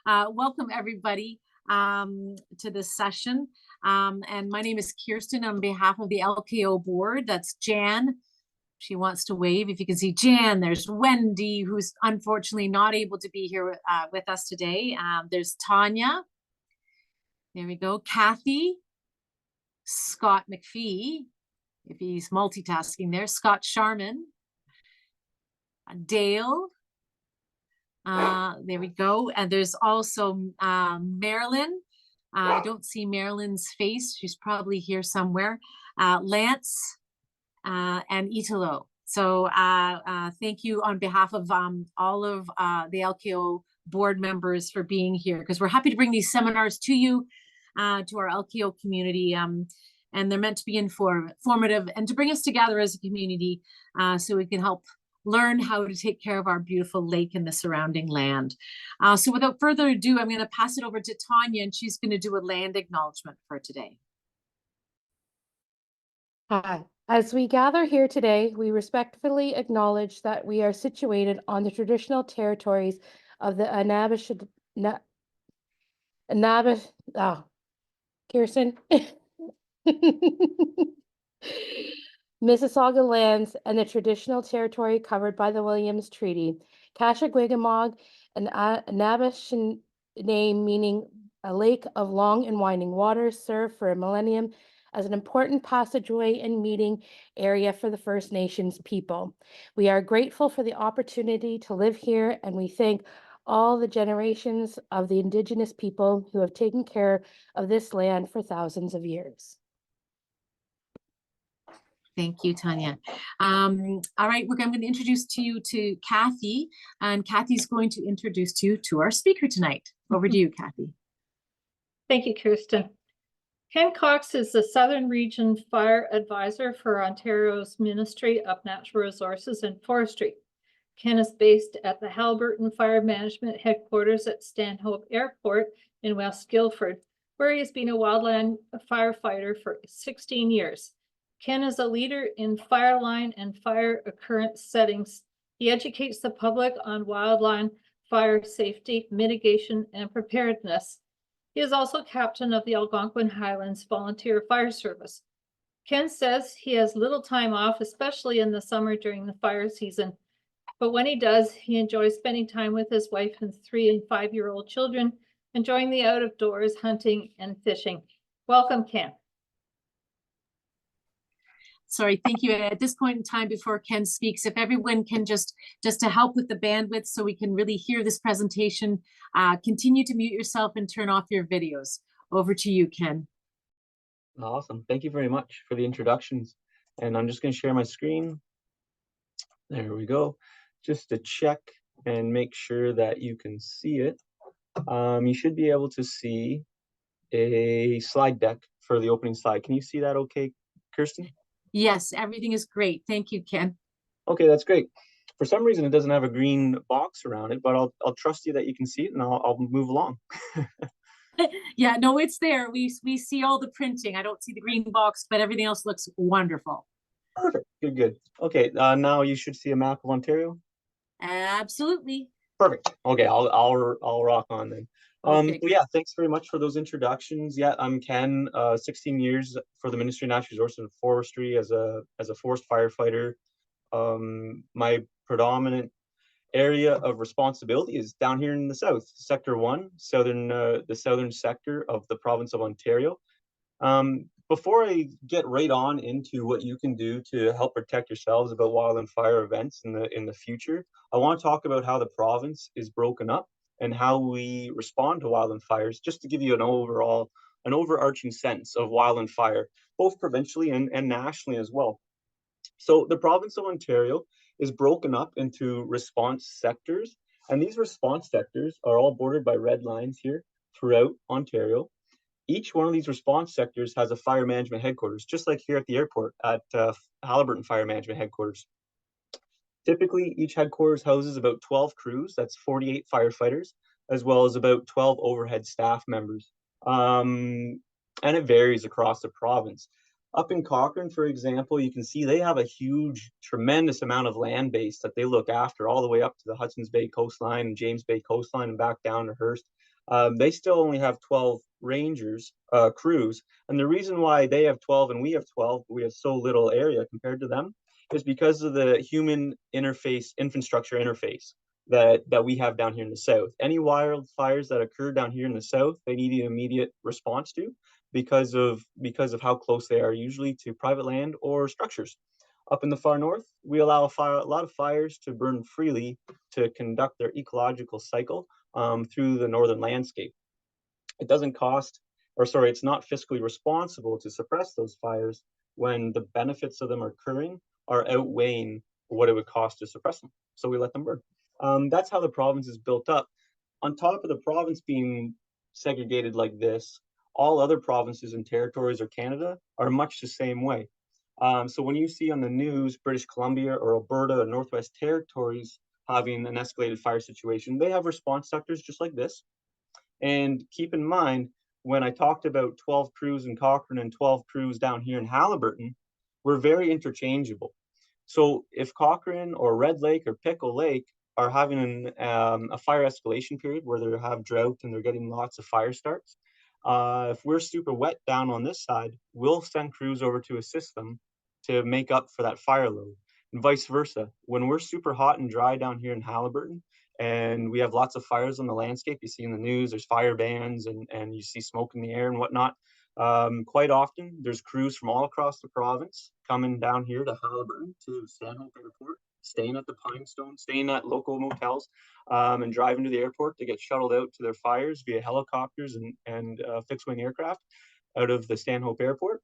Welcome everybody to this session. And my name is Kirsten on behalf of the LKO board. That's Jan. She wants to wave. If you can see Jan, there's Wendy, who's unfortunately not able to be here with us today. There's Tanya. There we go. Kathy. Scott McPhee, if he's multitasking there. Scott Sharman. Dale. There we go. And there's also Marilyn. I don't see Marilyn's face. She's probably here somewhere. Lance and Italo. So thank you on behalf of all of the LKO board members for being here, because we're happy to bring these seminars to you, to our LKO community. And they're meant to be informative and to bring us together as a community so we can help learn how to take care of our beautiful lake and the surrounding land. So without further ado, I'm going to pass it over to Tanya, and she's going to do a land acknowledgement for today. Hi. As we gather here today, we respectfully acknowledge that we are situated on the traditional territories of the Kirsten. Mississauga lands and the traditional territory covered by the Williams Treaty. Kashagwiggamog, an Anabashin name meaning a lake of long and winding waters, served for a millennium as an important passageway and meeting area for the First Nations people. We are grateful for the opportunity to live here, and we thank all the generations of the Indigenous people who have taken care of this land for thousands of years. Thank you, Tanya. All right, I'm going to introduce you to Kathy, and Kathy's going to introduce you to our speaker tonight. Over to you, Kathy. Thank you, Kirsten. Ken Cox is the Southern Region Fire Advisor for Ontario's Ministry of Natural Resources and Forestry. Ken is based at the Haliburton Fire Management Headquarters at Stanhope Airport in West Guildford, where he has been a wildland firefighter for 16 years. Ken is a leader in fire line and fire occurrence settings. He educates the public on wildland fire safety, mitigation, and preparedness. He is also captain of the Algonquin Highlands Volunteer Fire Service. Ken says he has little time off, especially in the summer during the fire season. But when he does, he enjoys spending time with his wife and 3- and 5-year-old children, enjoying the out of doors, hunting, and fishing. Welcome, Ken. Sorry, thank you. At this point in time, before Ken speaks, if everyone can just to help with the bandwidth so we can really hear this presentation, continue to mute yourself and turn off your videos. Over to you, Ken. Awesome. Thank you very much for the introductions. And I'm just going to share my screen. There we go. Just to check and make sure that you can see it. You should be able to see a slide deck for the opening slide. Can you see that okay, Kirsten? Yes, everything is great. Thank you, Ken. Okay, that's great. For some reason, it doesn't have a green box around it, but I'll trust you that you can see it, and I'll move along. Yeah, no, it's there. We see all the printing. I don't see the green box, but everything else looks wonderful. Perfect. Good. Okay, now you should see a map of Ontario. Absolutely. Perfect. Okay, I'll rock on then. Okay. Yeah, thanks very much for those introductions. Yeah, I'm Ken. 16 years for the Ministry of Natural Resources and Forestry as a forest firefighter. My predominant area of responsibility is down here in the south, Sector 1, the southern sector of the province of Ontario. Before I get right on into what you can do to help protect yourselves about wildland fire events in the future, I want to talk about how the province is broken up and how we respond to wildland fires, just to give you an overarching sense of wildland fire, both provincially and nationally as well. So the province of Ontario is broken up into response sectors, and these response sectors are all bordered by red lines here throughout Ontario. Each one of these response sectors has a fire management headquarters, just like here at the airport at Haliburton Fire Management Headquarters. Typically, each headquarters houses about 12 crews, that's 48 firefighters, as well as about 12 overhead staff members. And it varies across the province. Up in Cochrane, for example, you can see they have a huge, tremendous amount of land base that they look after all the way up to the Hudson's Bay coastline and James Bay coastline and back down to Hearst. They still only have 12 rangers, crews. And the reason why they have 12 and we have 12, we have so little area compared to them, is because of the human interface, infrastructure interface that we have down here in the south. Any wildfires that occur down here in the south, they need an immediate response to because of how close they are usually to private land or structures. Up in the far north, we allow a lot of fires to burn freely to conduct their ecological cycle through the northern landscape. It doesn't cost, or sorry, it's not fiscally responsible to suppress those fires when the benefits of them occurring are outweighing what it would cost to suppress them. So we let them burn. That's how the province is built up. On top of the province being segregated like this, all other provinces and territories or Canada are much the same way. So when you see on the news British Columbia or Alberta or Northwest Territories having an escalated fire situation, they have response sectors just like this. And keep in mind, when I talked about 12 crews in Cochrane and 12 crews down here in Haliburton, we're very interchangeable. So if Cochrane or Red Lake or Pickle Lake are having a fire escalation period where they have drought and they're getting lots of fire starts, if we're super wet down on this side, we'll send crews over to assist them to make up for that fire load, and vice versa. When we're super hot and dry down here in Haliburton, and we have lots of fires on the landscape, you see in the news, there's fire bans and you see smoke in the air and whatnot. Quite often, there's crews from all across the province coming down here to Haliburton, to Stanhope Airport, staying at the Pinestone, staying at local motels, and driving to the airport to get shuttled out to their fires via helicopters and fixed-wing aircraft out of the Stanhope Airport.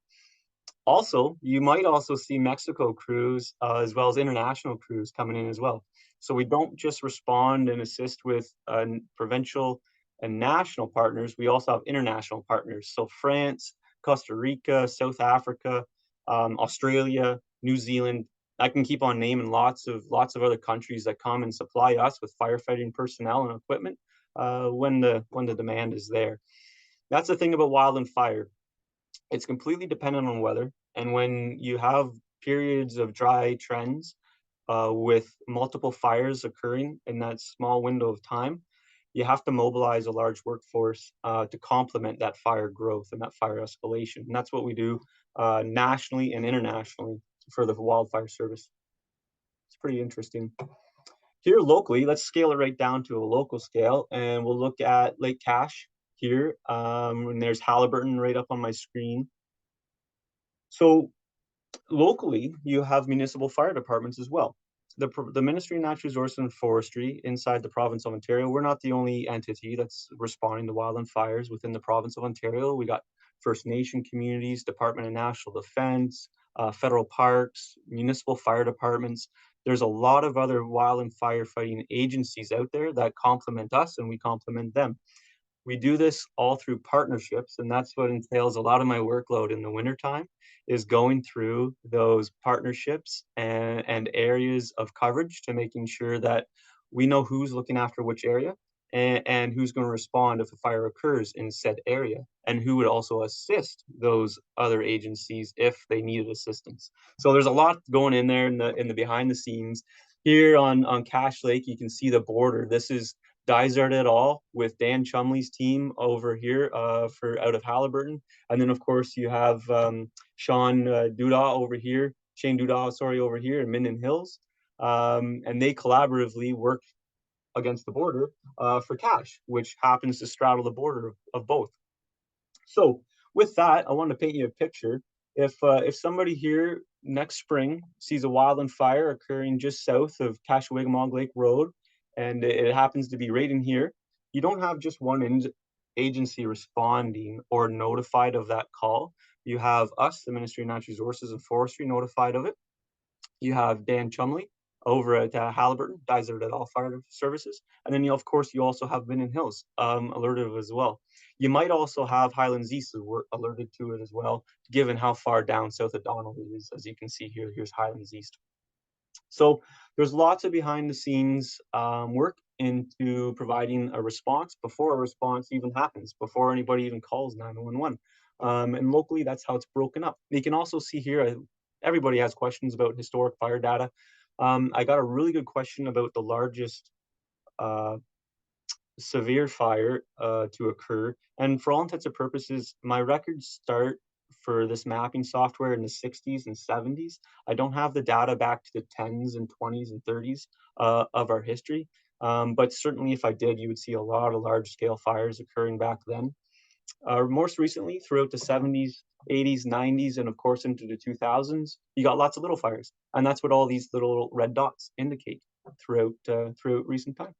Also, you might also see Mexico crews as well as international crews coming in as well. So we don't just respond and assist with provincial and national partners, we also have international partners. So France, Costa Rica, South Africa, Australia, New Zealand. I can keep on naming lots of other countries that come and supply us with firefighting personnel and equipment when the demand is there. That's the thing about wildland fire. It's completely dependent on weather, and when you have periods of dry trends with multiple fires occurring in that small window of time, you have to mobilize a large workforce to complement that fire growth and that fire escalation. And that's what we do nationally and internationally for the wildfire service. It's pretty interesting. Here locally, let's scale it right down to a local scale, and we'll look at Lake Cache here. And there's Haliburton right up on my screen. So locally, you have municipal fire departments as well. The Ministry of Natural Resources and Forestry inside the province of Ontario, we're not the only entity that's responding to wildland fires within the province of Ontario. We got First Nation communities, Department of National Defense, federal parks, municipal fire departments. There's a lot of other wildland firefighting agencies out there that complement us and we complement them. We do this all through partnerships, and that's what entails a lot of my workload in the wintertime, is going through those partnerships and areas of coverage to making sure that we know who's looking after which area and who's going to respond if a fire occurs in said area, and who would also assist those other agencies if they needed assistance. So there's a lot going in there in the behind the scenes. Here on Cache Lake, you can see the border. This is Dysart et al. With Dan Chumley's team over here for out of Haliburton. And then of course you have Shane Duda over here in Minden Hills. And they collaboratively work against the border for Cache, which happens to straddle the border of both. So with that, I want to paint you a picture. If somebody here next spring sees a wildland fire occurring just south of Cashaway-Gamog Lake Road, and it happens to be right in here, you don't have just one agency responding or notified of that call. You have us, the Ministry of Natural Resources and Forestry, notified of it. You have Dan Chumley over at Haliburton, Dysart et al. Fire Services. And then, of course, you also have Minden Hills alerted as well. You might also have Highlands East alerted to it as well, given how far down south of Donald it is. As you can see here, here's Highlands East. So there's lots of behind the scenes work into providing a response before a response even happens, before anybody even calls 911. And locally, that's how it's broken up. You can also see here, everybody has questions about historic fire data. I got a really good question about the largest severe fire to occur. And for all intents and purposes, my records start for this mapping software in the 60s and 70s. I don't have the data back to the 10s and 20s and 30s of our history. But certainly if I did, you would see a lot of large scale fires occurring back then. Most recently, throughout the 70s, 80s, 90s, and of course into the 2000s, you got lots of little fires. And that's what all these little red dots indicate throughout recent time.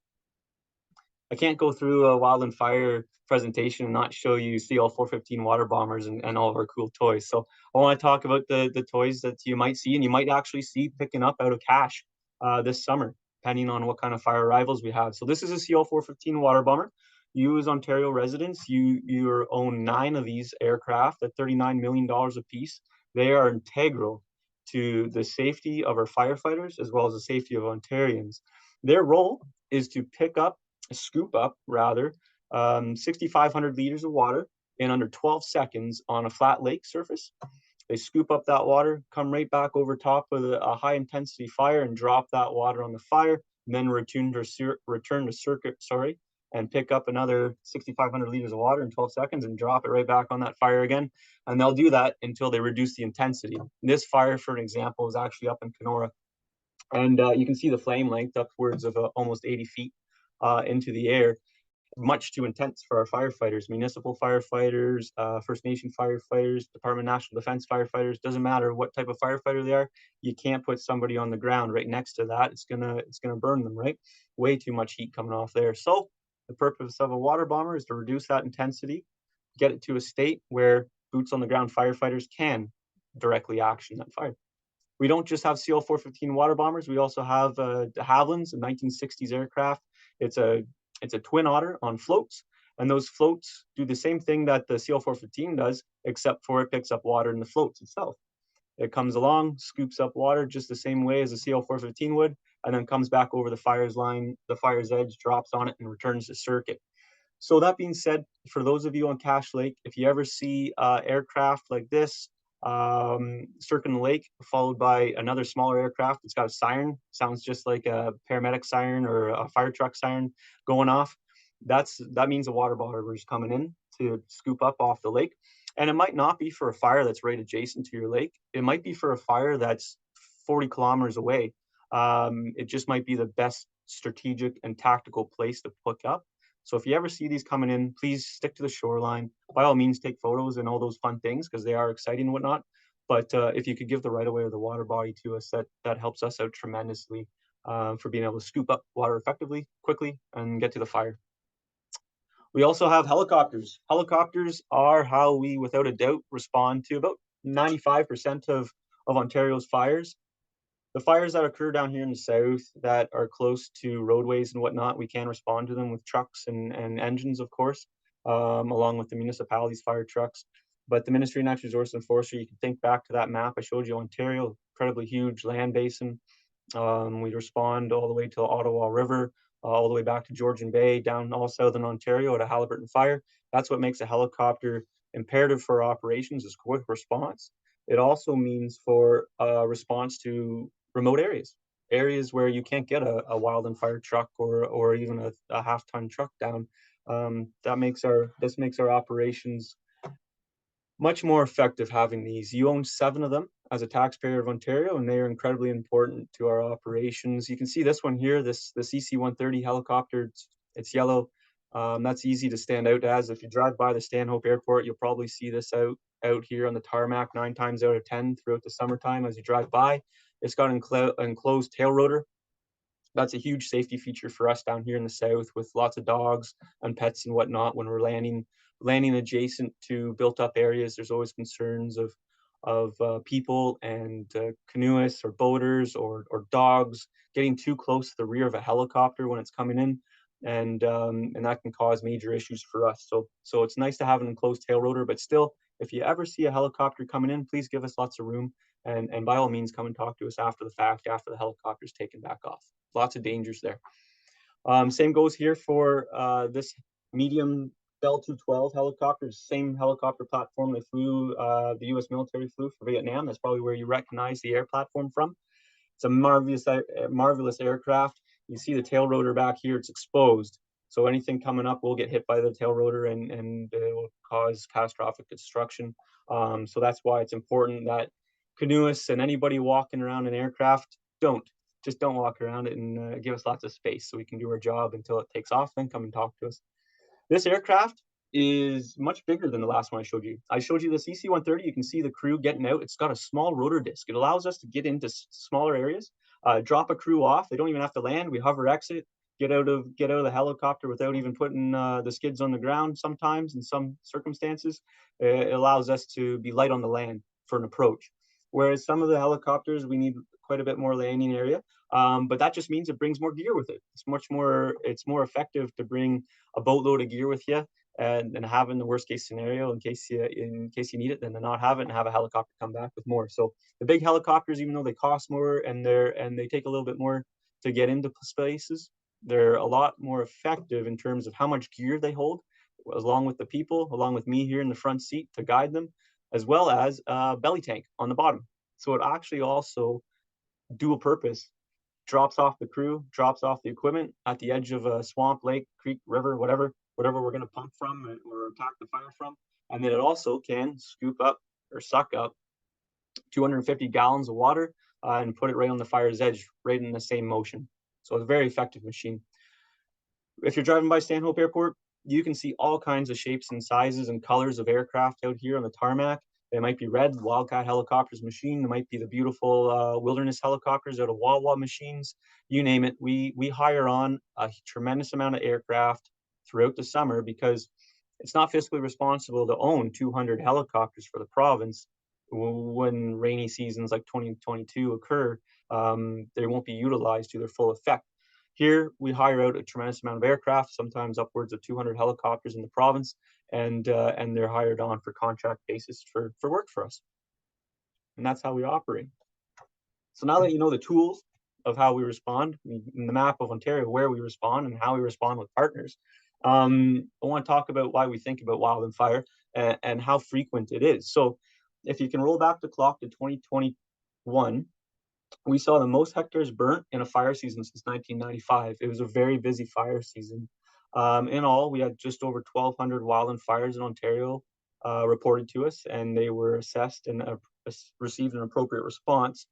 I can't go through a Wild and Fire presentation and not show you CL 415 water bombers and all of our cool toys. So I want to talk about the toys that you might see and you might actually see picking up out of cache this summer, depending on what kind of fire arrivals we have. So this is a CL 415 water bomber. You as Ontario residents, you own 9 of these aircraft at $39 million a piece. They are integral to the safety of our firefighters as well as the safety of Ontarians. Their role is to scoop up 6,500 liters of water in under 12 seconds on a flat lake surface. They scoop up that water, come right back over top of a high intensity fire and drop that water on the fire, and then return to circuit, and pick up another 6,500 liters of water in 12 seconds and drop it right back on that fire again. And they'll do that until they reduce the intensity. This fire, for an example, is actually up in Kenora. And you can see the flame length upwards of almost 80 feet into the air, much too intense for our firefighters, municipal firefighters, First Nation firefighters, Department of National Defense firefighters. Doesn't matter what type of firefighter they are. You can't put somebody on the ground right next to that. It's gonna burn them, right? Way too much heat coming off there. So the purpose of a water bomber is to reduce that intensity, get it to a state where boots on the ground firefighters can directly action that fire. We don't just have CL 415 water bombers. We also have de Havillands, a 1960s aircraft. It's a Twin Otter on floats, and those floats do the same thing that the CL 415 does, except for it picks up water in the floats itself. It comes along, scoops up water just the same way as a CL 415 would, and then comes back over the fire's edge, drops on it, and returns to circuit. So that being said, for those of you on Cache Lake, if you ever see aircraft like this, circling the lake, followed by another smaller aircraft, it's got a siren, sounds just like a paramedic siren or a fire truck siren going off. That means a water bomber is coming in to scoop up off the lake. And it might not be for a fire that's right adjacent to your lake. It might be for a fire that's 40 kilometers away. It just might be the best strategic and tactical place to pick up. So if you ever see these coming in, please stick to the shoreline. By all means, take photos and all those fun things because they are exciting and whatnot. But if you could give the right of way or the water body to us, that helps us out tremendously for being able to scoop up water effectively, quickly, and get to the fire. We also have helicopters. Helicopters are how we, without a doubt, respond to about 95% of Ontario's fires. The fires that occur down here in the south that are close to roadways and whatnot, we can respond to them with trucks and engines, of course, along with the municipality's fire trucks. But the Ministry of Natural Resources and Forestry, you can think back to that map I showed you, Ontario, incredibly huge land basin. We respond all the way to the Ottawa River, all the way back to Georgian Bay, down all southern Ontario at a Haliburton fire. That's what makes a helicopter imperative for operations, is quick response. It also means for response to remote areas where you can't get a Wild and Fire truck or even a half-ton truck down. This makes our operations much more effective having these. You own 7 of them as a taxpayer of Ontario, and they are incredibly important to our operations. You can see this one here, this EC-130 helicopter. It's yellow. That's easy to stand out as. If you drive by the Stanhope Airport, you'll probably see this out here on the tarmac 9 times out of 10 throughout the summertime as you drive by. It's got an enclosed tail rotor. That's a huge safety feature for us down here in the south with lots of dogs and pets and whatnot. When we're landing adjacent to built up areas, there's always concerns of people and canoeists or boaters or dogs getting too close to the rear of a helicopter when it's coming in, and that can cause major issues for us. So it's nice to have an enclosed tail rotor, but still, if you ever see a helicopter coming in, please give us lots of room, and by all means come and talk to us after the fact, after the helicopter's taken back off. Lots of dangers there. Same goes here for this medium Bell 212 helicopters, same helicopter platform they flew, the U.S. military flew for Vietnam. That's probably where you recognize the air platform from. It's a marvelous aircraft. You see the tail rotor back here, it's exposed. So anything coming up will get hit by the tail rotor and it will cause catastrophic destruction. So that's why it's important that canoeists and anybody walking around an aircraft just don't walk around it, and give us lots of space so we can do our job until it takes off, then come and talk to us. This aircraft is much bigger than the last one I showed you. I showed you the CC-130. You can see the crew getting out. It's got a small rotor disc. It allows us to get into smaller areas, drop a crew off. They don't even have to land. We hover exit, get out of the helicopter without even putting the skids on the ground sometimes in some circumstances. It allows us to be light on the land for an approach. Whereas some of the helicopters, we need quite a bit more landing area. But that just means it brings more gear with it. It's more effective to bring a boatload of gear with you and having the worst case scenario in case you need it, than to not have it and have a helicopter come back with more. So the big helicopters, even though they cost more and they take a little bit more to get into spaces, they're a lot more effective in terms of how much gear they hold, along with the people, along with me here in the front seat to guide them, as well as a belly tank on the bottom. So it actually also dual purpose, drops off the crew, drops off the equipment at the edge of a swamp, lake, creek, river, whatever we're going to pump from or attack the fire from. And then it also can scoop up or suck up 250 gallons of water and put it right on the fire's edge, right in the same motion. So it's a very effective machine. If you're driving by Stanhope Airport, you can see all kinds of shapes and sizes and colors of aircraft out here on the tarmac. They might be red, Wildcat Helicopters machine. There might be the beautiful Wilderness helicopters out of Wawa machines. You name it. We hire on a tremendous amount of aircraft throughout the summer because it's not fiscally responsible to own 200 helicopters for the province. When rainy seasons like 2022 occur, they won't be utilized to their full effect. Here, we hire out a tremendous amount of aircraft, sometimes upwards of 200 helicopters in the province, and they're hired on for contract basis for work for us. And that's how we operate. So now that you know the tools of how we respond, in the map of Ontario, where we respond and how we respond with partners, I want to talk about why we think about wild and fire and how frequent it is. So if you can roll back the clock to 2021, we saw the most hectares burnt in a fire season since 1995. It was a very busy fire season. In all, we had just over 1,200 wildland fires in Ontario reported to us, and they were assessed and received an appropriate response.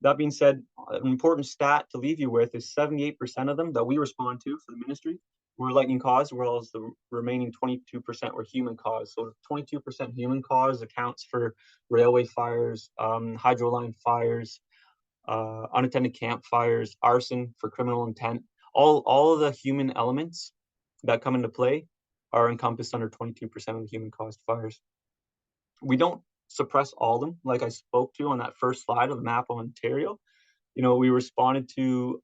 That being said, an important stat to leave you with is 78% of them that we respond to for the ministry were lightning caused, whereas the remaining 22% were human caused. So 22% human caused accounts for railway fires, hydro line fires, unattended campfires, arson for criminal intent. All of the human elements that come into play are encompassed under 22% of the human caused fires. We don't suppress all of them, like I spoke to on that first slide of the map of Ontario. You know, we responded to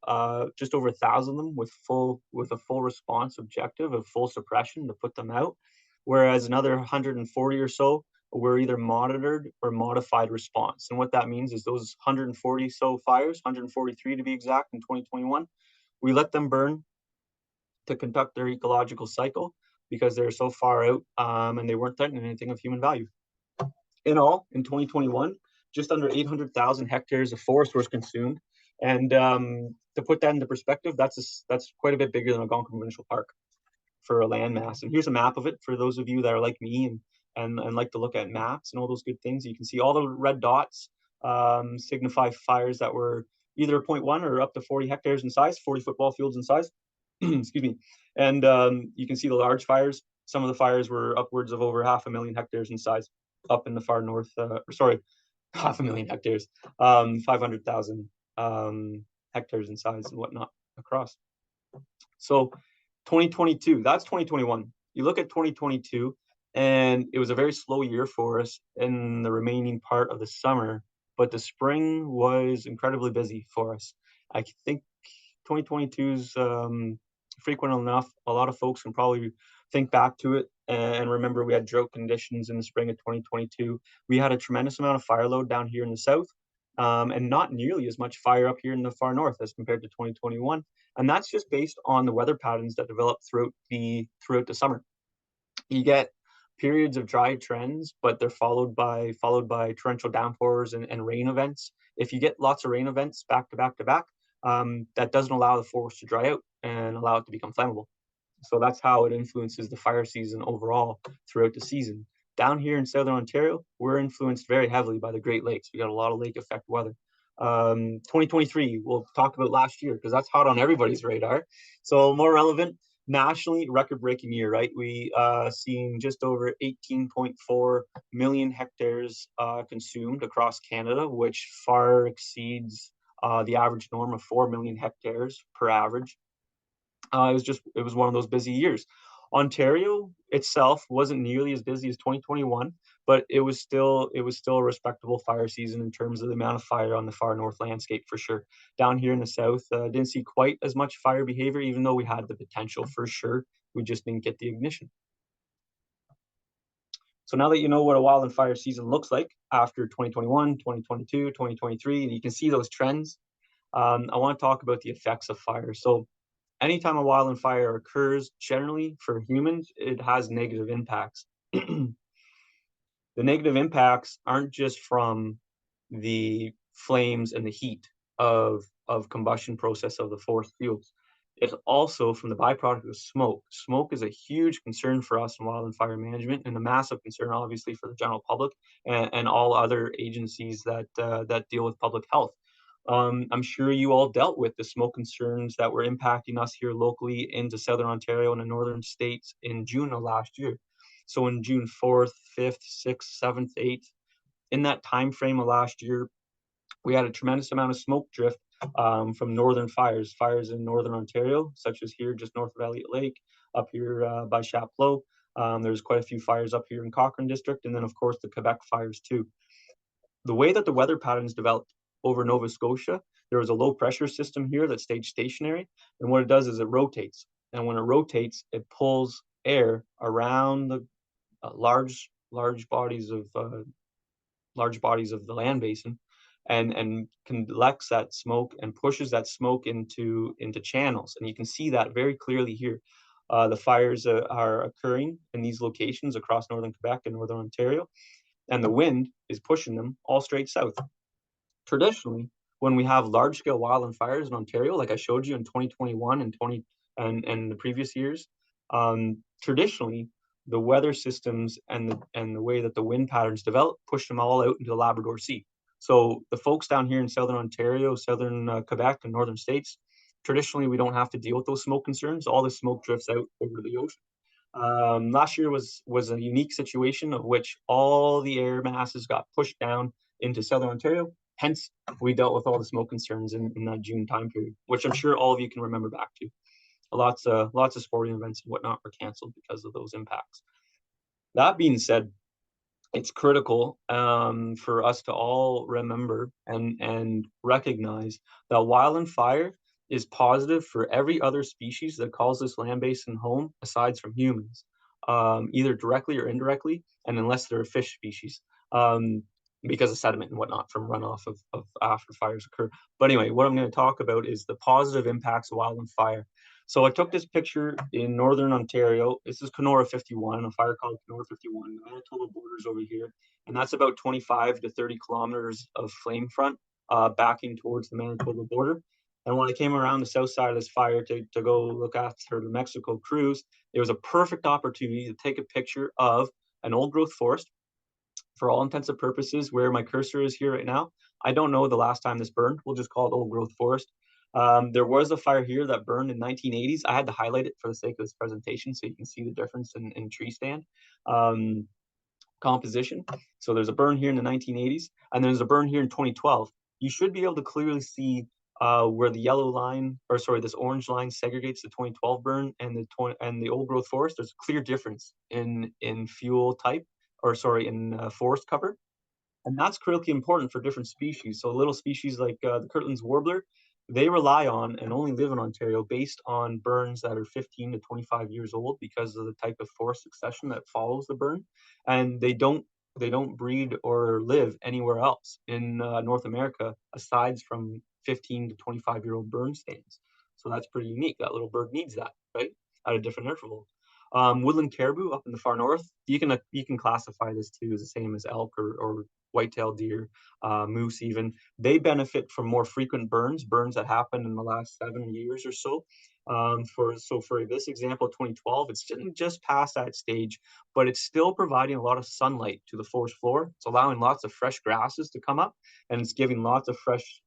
just over 1,000 of them with a full response objective of full suppression to put them out, whereas another 140 or so were either monitored or modified response. And what that means is those 140 so fires, 143 to be exact, in 2021, we let them burn to conduct their ecological cycle because they're so far out and they weren't threatening anything of human value. In all, in 2021, just under 800,000 hectares of forest was consumed. And to put that into perspective, that's quite a bit bigger than Algonquin Provincial Park for a land mass. And here's a map of it for those of you that are like me and like to look at maps and all those good things. You can see all the red dots signify fires that were either 0.1 or up to 40 hectares in size, 40 football fields in size. Excuse me. And you can see the large fires. Some of the fires were upwards of over 500,000 hectares in size up in the far north, 500,000 hectares, 500,000 hectares in size and whatnot across. So 2022, that's 2021. You look at 2022, and it was a very slow year for us in the remaining part of the summer, but the spring was incredibly busy for us. I think 2022 is frequent enough. A lot of folks can probably think back to it and remember we had drought conditions in the spring of 2022. We had a tremendous amount of fire load down here in the south, and not nearly as much fire up here in the far north as compared to 2021. And that's just based on the weather patterns that developed throughout the summer. You get periods of dry trends, but they're followed by torrential downpours and rain events. If you get lots of rain events back to back to back, that doesn't allow the forest to dry out and allow it to become flammable. So that's how it influences the fire season overall throughout the season. Down here in Southern Ontario, we're influenced very heavily by the Great Lakes. We got a lot of lake effect weather. 2023, we'll talk about last year because that's hot on everybody's radar. So more relevant, nationally, record-breaking year, right? We seen just over 18.4 million hectares consumed across Canada, which far exceeds the average norm of 4 million hectares per average. It was one of those busy years. Ontario itself wasn't nearly as busy as 2021, but it was still a respectable fire season in terms of the amount of fire on the far north landscape for sure. Down here in the south, didn't see quite as much fire behavior, even though we had the potential for sure. We just didn't get the ignition. So now that you know what a wildland fire season looks like after 2021, 2022, 2023, and you can see those trends, I want to talk about the effects of fire. So anytime a wildland fire occurs, generally for humans, it has negative impacts. The negative impacts aren't just from the flames and the heat of combustion process of the forest fuels. It's also from the byproduct of smoke. Smoke is a huge concern for us in wildland fire management, and a massive concern, obviously, for the general public and all other agencies that deal with public health. I'm sure you all dealt with the smoke concerns that were impacting us here locally into Southern Ontario and the northern states in June of last year. So in June 4th, 5th, 6th, 7th, 8th, in that time frame of last year, we had a tremendous amount of smoke drift from northern fires in northern Ontario, such as here just north of Elliott Lake, up here by Chapleau. There's quite a few fires up here in Cochrane District, and then of course the Quebec fires too. The way that the weather patterns developed over Nova Scotia, there was a low pressure system here that stayed stationary, and what it does is it rotates, and when it rotates, it pulls air around the large bodies of the land basin, and collects that smoke and pushes that smoke into channels, and you can see that very clearly here. The fires are occurring in these locations across northern Quebec and northern Ontario, and the wind is pushing them all straight south. Traditionally, when we have large-scale wildland fires in Ontario, like I showed you in 2021 and the previous years, traditionally the weather systems and the way that the wind patterns develop push them all out into the Labrador Sea. So the folks down here in Southern Ontario, Southern Quebec, and northern states, traditionally we don't have to deal with those smoke concerns. All the smoke drifts out over the ocean. Last year was a unique situation of which all the air masses got pushed down into Southern Ontario. Hence, we dealt with all the smoke concerns in that June time period, which I'm sure all of you can remember back to. Lots of sporting events and whatnot were canceled because of those impacts. That being said, it's critical for us to all remember and recognize that wildland fire is positive for every other species that calls this land basin home, aside from humans, either directly or indirectly, and unless they're a fish species, because of sediment and whatnot from runoff of after fires occur. But anyway, what I'm going to talk about is the positive impacts of wildland fire. So I took this picture in northern Ontario. This is Kenora 51, a fire called Kenora 51. The Manitoba border's over here, and that's about 25 to 30 kilometers of flame front backing towards the Manitoba border. And when I came around the south side of this fire to go look after the Mexico cruise, it was a perfect opportunity to take a picture of an old growth forest. For all intents and purposes, where my cursor is here right now, I don't know the last time this burned. We'll just call it old growth forest. There was a fire here that burned in 1980s. I had to highlight it for the sake of this presentation so you can see the difference in tree stand composition. So there's a burn here in the 1980s, and there's a burn here in 2012. You should be able to clearly see where the yellow line, or sorry, this orange line segregates the 2012 burn and the old growth forest. There's a clear difference in fuel type, or sorry, in forest cover. And that's critically important for different species. So little species like the Kirtland's warbler, they rely on and only live in Ontario based on burns that are 15 to 25 years old because of the type of forest succession that follows the burn. And they don't breed or live anywhere else in North America aside from 15 to 25-year-old burn stands. So that's pretty unique. That little bird needs that, right? At a different interval. Woodland caribou up in the far north, you can classify this too as the same as elk or white-tailed deer, moose even. They benefit from more frequent burns that happen in the last 7 years or so. For this example, 2012, it's just past that stage, but it's still providing a lot of sunlight to the forest floor. It's allowing lots of fresh grasses to come up, and it's giving lots of fresh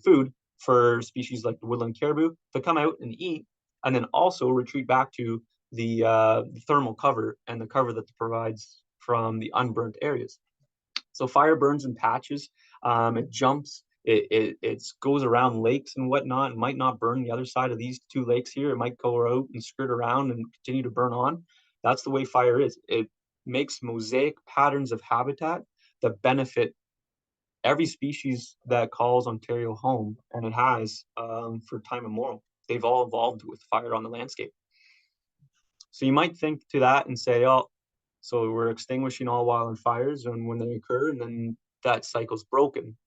food for species like the woodland caribou to come out and eat, and then also retreat back to the thermal cover and the cover that it provides from the unburnt areas. So fire burns in patches. It jumps. It goes around lakes and whatnot. It might not burn the other side of these two lakes here. It might go out and skirt around and continue to burn on. That's the way fire is. It makes mosaic patterns of habitat that benefit every species that calls Ontario home, and it has for time immemorial. They've all evolved with fire on the landscape. So you might think to that and say, oh, so we're extinguishing all wildland fires and when they occur, and then that cycle's broken.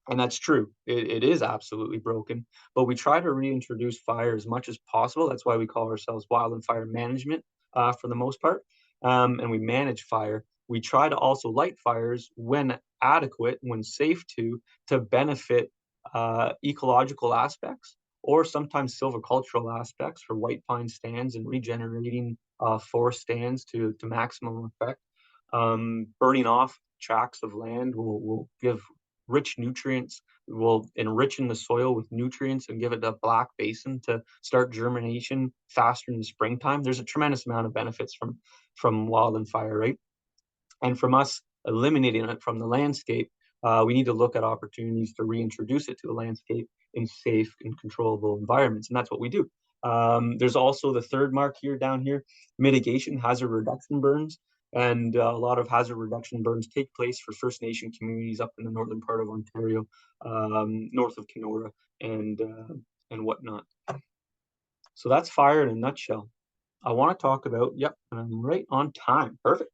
And that's true. It is absolutely broken, but we try to reintroduce fire as much as possible. That's why we call ourselves wildland fire management for the most part. And we manage fire. We try to also light fires when adequate, when safe to benefit ecological aspects, or sometimes silvicultural aspects for white pine stands and regenerating forest stands to maximum effect. Burning off tracts of land will give rich nutrients, will enrich the soil with nutrients and give it a black basin to start germination faster in the springtime. There's a tremendous amount of benefits from wildland fire, right? And from us eliminating it from the landscape, we need to look at opportunities to reintroduce it to the landscape in safe and controllable environments. And that's what we do. There's also the third mark here down here, mitigation, hazard reduction burns. And a lot of hazard reduction burns take place for First Nation communities up in the northern part of Ontario, north of Kenora and whatnot. So that's fire in a nutshell. I want to talk about, and I'm right on time. Perfect.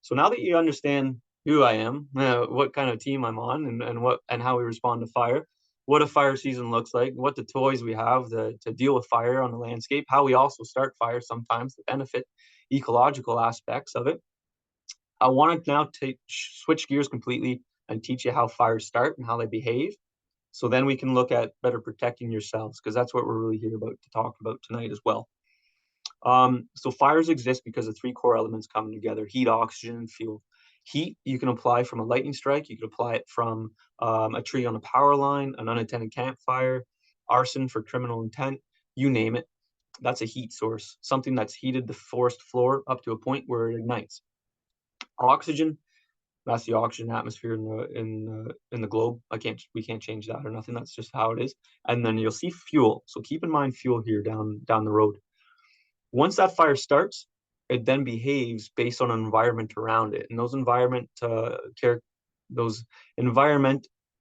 So now that you understand who I am, what kind of team I'm on, and how we respond to fire, what a fire season looks like, what the toys we have to deal with fire on the landscape, how we also start fire sometimes to benefit ecological aspects of it. I want to now switch gears completely and teach you how fires start and how they behave. So then we can look at better protecting yourselves, because that's what we're really here to talk about tonight as well. So fires exist because of three core elements coming together: heat, oxygen, and fuel. Heat, you can apply from a lightning strike. You can apply it from a tree on a power line, an unattended campfire, arson for criminal intent, you name it. That's a heat source, something that's heated the forest floor up to a point where it ignites. Oxygen, that's the oxygen atmosphere in the globe. We can't change that or nothing. That's just how it is. And then you'll see fuel. So keep in mind fuel here down the road. Once that fire starts, it then behaves based on an environment around it, and those environment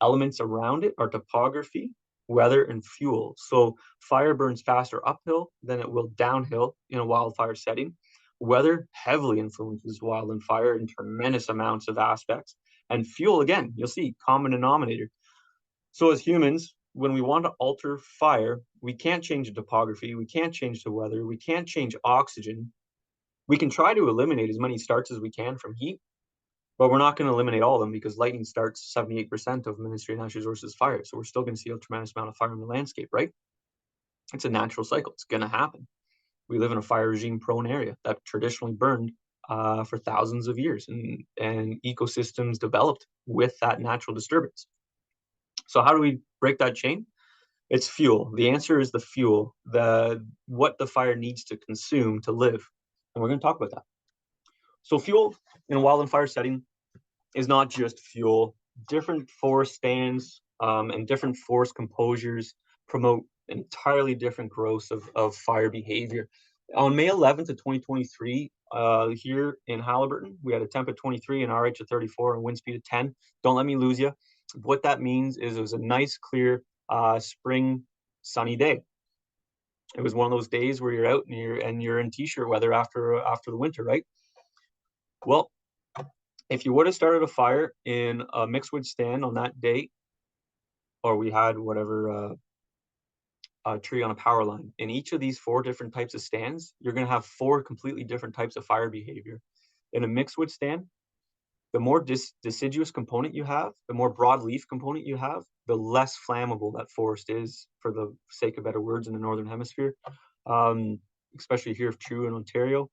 elements around it are topography, weather, and fuel. So fire burns faster uphill than it will downhill in a wildfire setting. Weather heavily influences wildland fire in tremendous amounts of aspects. And fuel, again, you'll see common denominator. So as humans, when we want to alter fire, we can't change the topography, we can't change the weather, we can't change oxygen. We can try to eliminate as many starts as we can from heat, but we're not going to eliminate all of them, because lightning starts 78% of Ministry of Natural Resources fire. So we're still going to see a tremendous amount of fire in the landscape, right? It's a natural cycle. It's going to happen. We live in a fire regime prone area that traditionally burned for thousands of years, and ecosystems developed with that natural disturbance. So how do we break that chain? It's fuel. The answer is the fuel, what the fire needs to consume to live. And we're going to talk about that. So fuel in a wildland fire setting is not just fuel. Different forest stands and different forest composures promote entirely different growths of fire behavior. On May 11th of 2023, here in Haliburton, we had a temp of 23 and RH of 34 and wind speed of 10. Don't let me lose you. What that means is it was a nice, clear spring sunny day. It was one of those days where you're out and you're in t-shirt weather after the winter, right? Well, if you would have started a fire in a mixed wood stand on that day, or we had whatever tree on a power line. In each of these 4 different types of stands, you're going to have 4 completely different types of fire behavior. In a mixed wood stand, the more deciduous component you have, the more broadleaf component you have, the less flammable that forest is, for the sake of better words, in the Northern Hemisphere, especially here true in Ontario.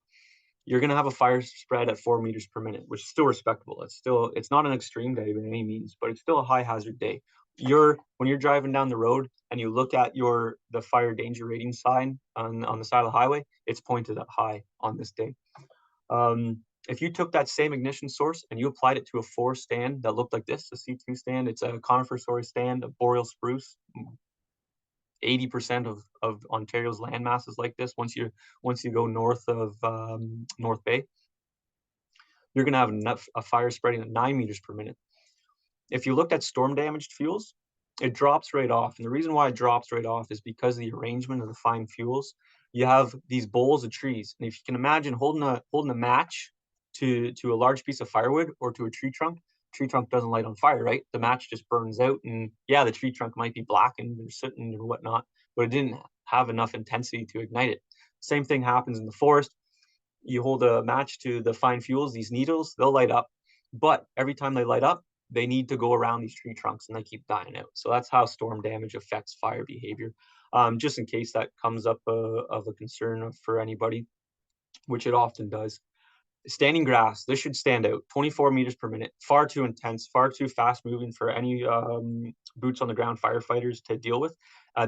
You're going to have a fire spread at 4 meters per minute, which is still respectable. It's not an extreme day by any means, but it's still a high hazard day. When you're driving down the road and you look at the fire danger rating sign on the side of the highway, it's pointed at high on this day. If you took that same ignition source and you applied it to a forest stand that looked like this, a C2 stand, it's a conifer sorry stand, a boreal spruce. 80% of Ontario's land mass is like this. Once you go north of North Bay, you're going to have a fire spreading at 9 meters per minute. If you looked at storm damaged fuels, it drops right off. And the reason why it drops right off is because of the arrangement of the fine fuels. You have these bowls of trees. And if you can imagine holding a match to a large piece of firewood or to a tree trunk doesn't light on fire, right? The match just burns out, and yeah, the tree trunk might be blackened or sooted or whatnot, but it didn't have enough intensity to ignite it. Same thing happens in the forest. You hold a match to the fine fuels, these needles, they'll light up, but every time they light up, they need to go around these tree trunks and they keep dying out. So that's how storm damage affects fire behavior. Just in case that comes up of a concern for anybody, which it often does. Standing grass, this should stand out. 24 meters per minute, far too intense, far too fast moving for any boots on the ground firefighters to deal with.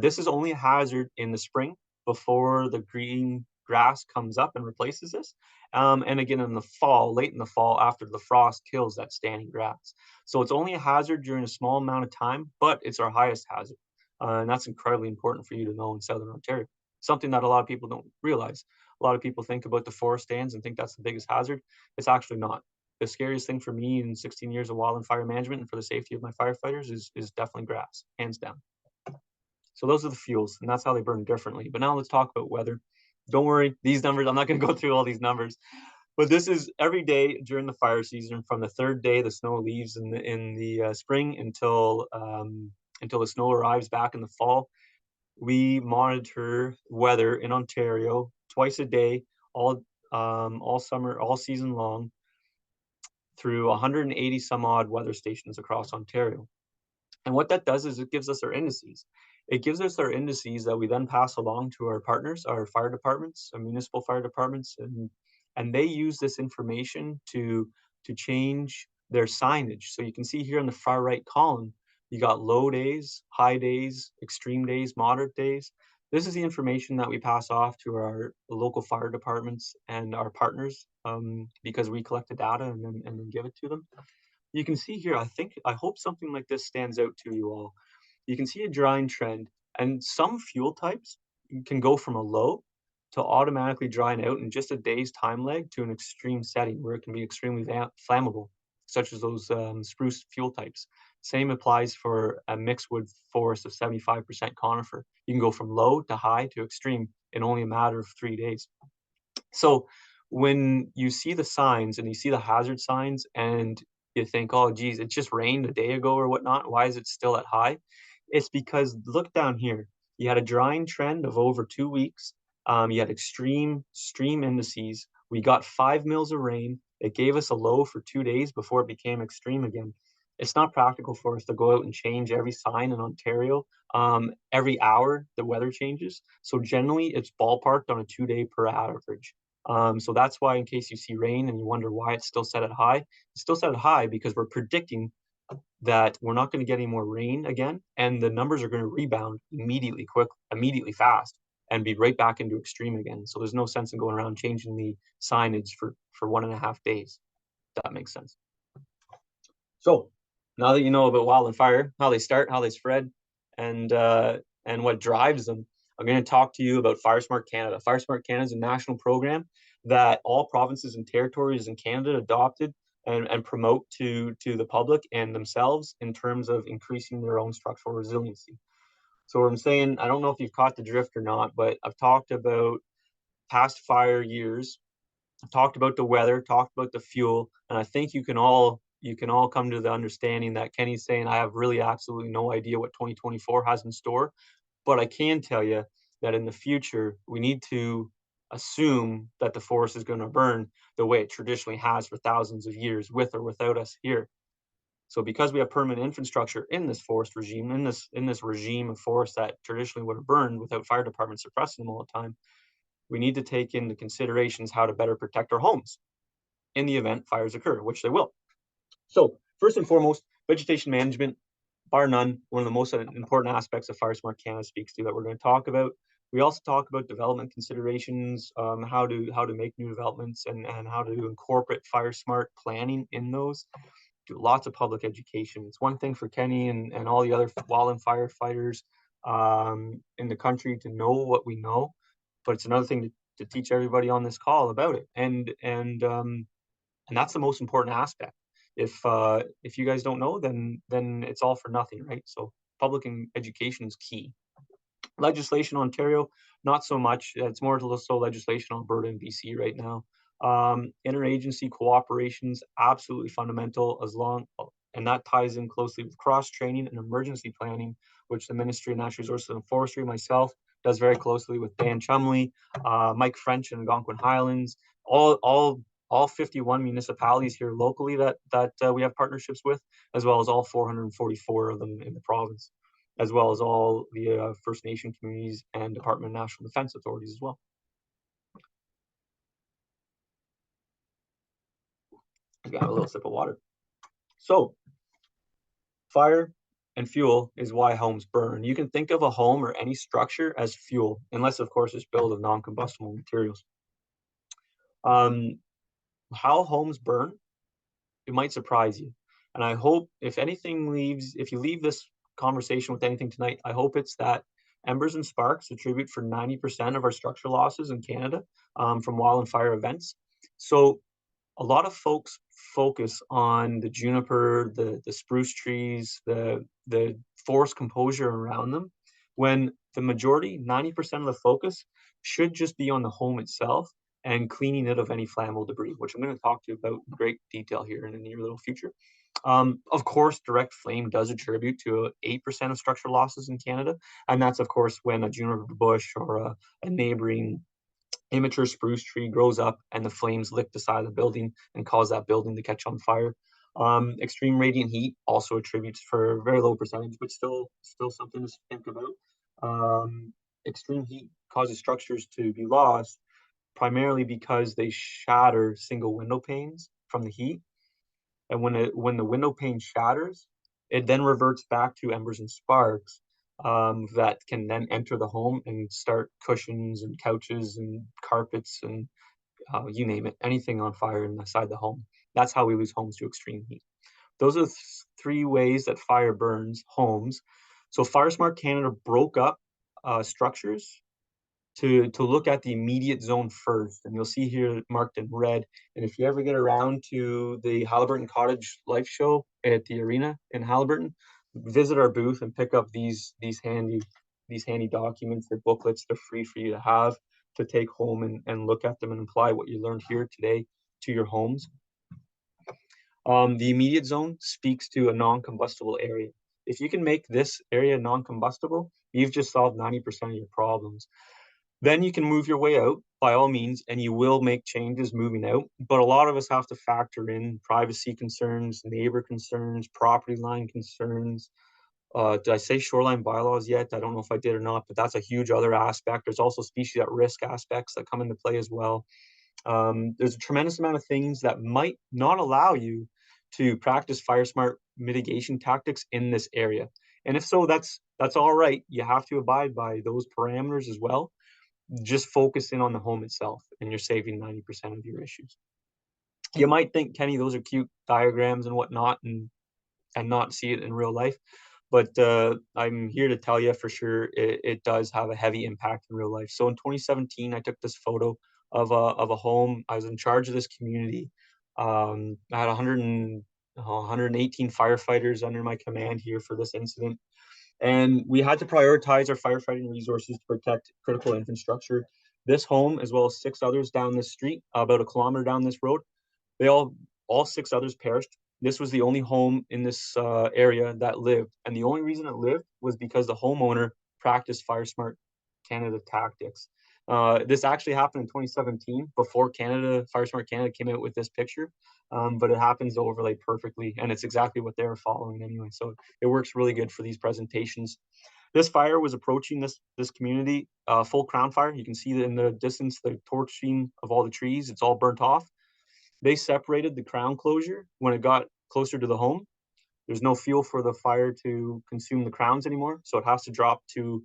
This is only a hazard in the spring before the green grass comes up and replaces this. And again in the fall, late in the fall, after the frost kills that standing grass. So it's only a hazard during a small amount of time, but it's our highest hazard. And that's incredibly important for you to know in Southern Ontario. Something that a lot of people don't realize. A lot of people think about the forest stands and think that's the biggest hazard. It's actually not. The scariest thing for me in 16 years of wildland fire management and for the safety of my firefighters is definitely grass, hands down. So those are the fuels, and that's how they burn differently. But now let's talk about weather. Don't worry, these numbers, I'm not going to go through all these numbers, but this is every day during the fire season, from the 3rd day the snow leaves in the spring until the snow arrives back in the fall. We monitor weather in Ontario twice a day, all summer, all season long, through 180 some odd weather stations across Ontario. And what that does is it gives us our indices. It gives us our indices that we then pass along to our partners, our fire departments, our municipal fire departments, and they use this information to change their signage. So you can see here in the far right column, you got low days, high days, extreme days, moderate days. This is the information that we pass off to our local fire departments and our partners, because we collect the data and then give it to them. You can see here, I hope something like this stands out to you all. You can see a drying trend, and some fuel types can go from a low to automatically drying out in just a day's time lag to an extreme setting where it can be extremely flammable, such as those spruce fuel types. Same applies for a mixed wood forest of 75% conifer. You can go from low to high to extreme in only a matter of 3 days. So when you see the signs and you see the hazard signs and you think, oh, geez, it just rained a day ago or whatnot, why is it still at high? It's because look down here. You had a drying trend of over 2 weeks. You had extreme indices. We got 5 mils of rain. It gave us a low for 2 days before it became extreme again. It's not practical for us to go out and change every sign in Ontario. Every hour, the weather changes. So generally, it's ballparked on a 2-day per average. So that's why, in case you see rain and you wonder why it's still set at high, it's still set at high because we're predicting that we're not going to get any more rain again, and the numbers are going to rebound immediately fast, and be right back into extreme again. So there's no sense in going around changing the signage for 1.5 days. If that makes sense. So now that you know about wildland fire, how they start, how they spread, and what drives them, I'm going to talk to you about Fire Smart Canada. Fire Smart Canada is a national program that all provinces and territories in Canada adopted and promote to the public and themselves in terms of increasing their own structural resiliency. So what I'm saying, I don't know if you've caught the drift or not, but I've talked about past fire years, I've talked about the weather, talked about the fuel, and I think you can all come to the understanding that Kenny's saying I have really absolutely no idea what 2024 has in store. But I can tell you that in the future, we need to assume that the forest is going to burn the way it traditionally has for thousands of years, with or without us here. So because we have permanent infrastructure in this forest regime, in this regime of forests that traditionally would have burned without fire departments suppressing them all the time, we need to take into considerations how to better protect our homes in the event fires occur, which they will. So first and foremost, vegetation management, bar none, one of the most important aspects of Fire Smart Canada speaks to that we're going to talk about. We also talk about development considerations, how to make new developments and how to incorporate Fire Smart planning in those. Do lots of public education. It's one thing for Kenny and all the other wildland firefighters in the country to know what we know, but it's another thing to teach everybody on this call about it. And that's the most important aspect. If you guys don't know, then it's all for nothing, right? So public education is key. Legislation in Ontario, not so much. It's more so legislation in Alberta and BC right now. Interagency cooperation is absolutely fundamental, and that ties in closely with cross training and emergency planning, which the Ministry of Natural Resources and Forestry, myself, does very closely with Dan Chumley, Mike French in Algonquin Highlands, all 51 municipalities here locally that we have partnerships with, as well as all 444 of them in the province, as well as all the First Nation communities and Department of National Defense authorities as well. I got a little sip of water. So, fire and fuel is why homes burn. You can think of a home or any structure as fuel, unless of course it's built of non-combustible materials. How homes burn, it might surprise you. And I hope if you leave this conversation with anything tonight, I hope it's that embers and sparks attribute for 90% of our structure losses in Canada from wildland fire events. So a lot of folks focus on the juniper, the spruce trees, the forest composure around them, when the majority, 90% of the focus, should just be on the home itself and cleaning it of any flammable debris, which I'm going to talk to you about in great detail here in the near little future. Of course, direct flame does attribute to 8% of structure losses in Canada, and that's of course when a juniper bush or a neighboring immature spruce tree grows up and the flames lick the side of the building and cause that building to catch on fire. Extreme radiant heat also attributes for a very low percentage, but still something to think about. Extreme heat causes structures to be lost primarily because they shatter single window panes from the heat. And when the window pane shatters, it then reverts back to embers and sparks that can then enter the home and start cushions and couches and carpets and you name it, anything on fire inside the home. That's how we lose homes to extreme heat. Those are three ways that fire burns homes. So Fire Smart Canada broke up structures to look at the immediate zone first. And you'll see here marked in red. And if you ever get around to the Haliburton Cottage Life Show at the arena in Haliburton, visit our booth and pick up these handy documents. They're booklets. They're free for you to have to take home and look at them and apply what you learned here today to your homes. The immediate zone speaks to a non-combustible area. If you can make this area non-combustible, you've just solved 90% of your problems. Then you can move your way out by all means, and you will make changes moving out. But a lot of us have to factor in privacy concerns, neighbor concerns, property line concerns. Did I say shoreline bylaws yet? I don't know if I did or not, but that's a huge other aspect. There's also species at risk aspects that come into play as well. There's a tremendous amount of things that might not allow you to practice fire smart mitigation tactics in this area. And if so, that's all right. You have to abide by those parameters as well. Just focusing on the home itself and you're saving 90% of your issues. You might think, Kenny, those are cute diagrams and whatnot and not see it in real life. But I'm here to tell you for sure it does have a heavy impact in real life. So in 2017, I took this photo of a home. I was in charge of this community. I had 118 firefighters under my command here for this incident. And we had to prioritize our firefighting resources to protect critical infrastructure. This home, as well as 6 others down this street, about a kilometer down this road, they all 6 others perished. This was the only home in this area that lived. And the only reason it lived was because the homeowner practice Fire Smart Canada tactics. This actually happened in 2017 before Fire Smart Canada came out with this picture, but it happens to overlay perfectly, and it's exactly what they're following anyway. So it works really good for these presentations. This fire was approaching this community, full crown fire. You can see that in the distance, the torching of all the trees, it's all burnt off. They separated the crown closure when it got closer to the home. There's no fuel for the fire to consume the crowns anymore, so it has to drop to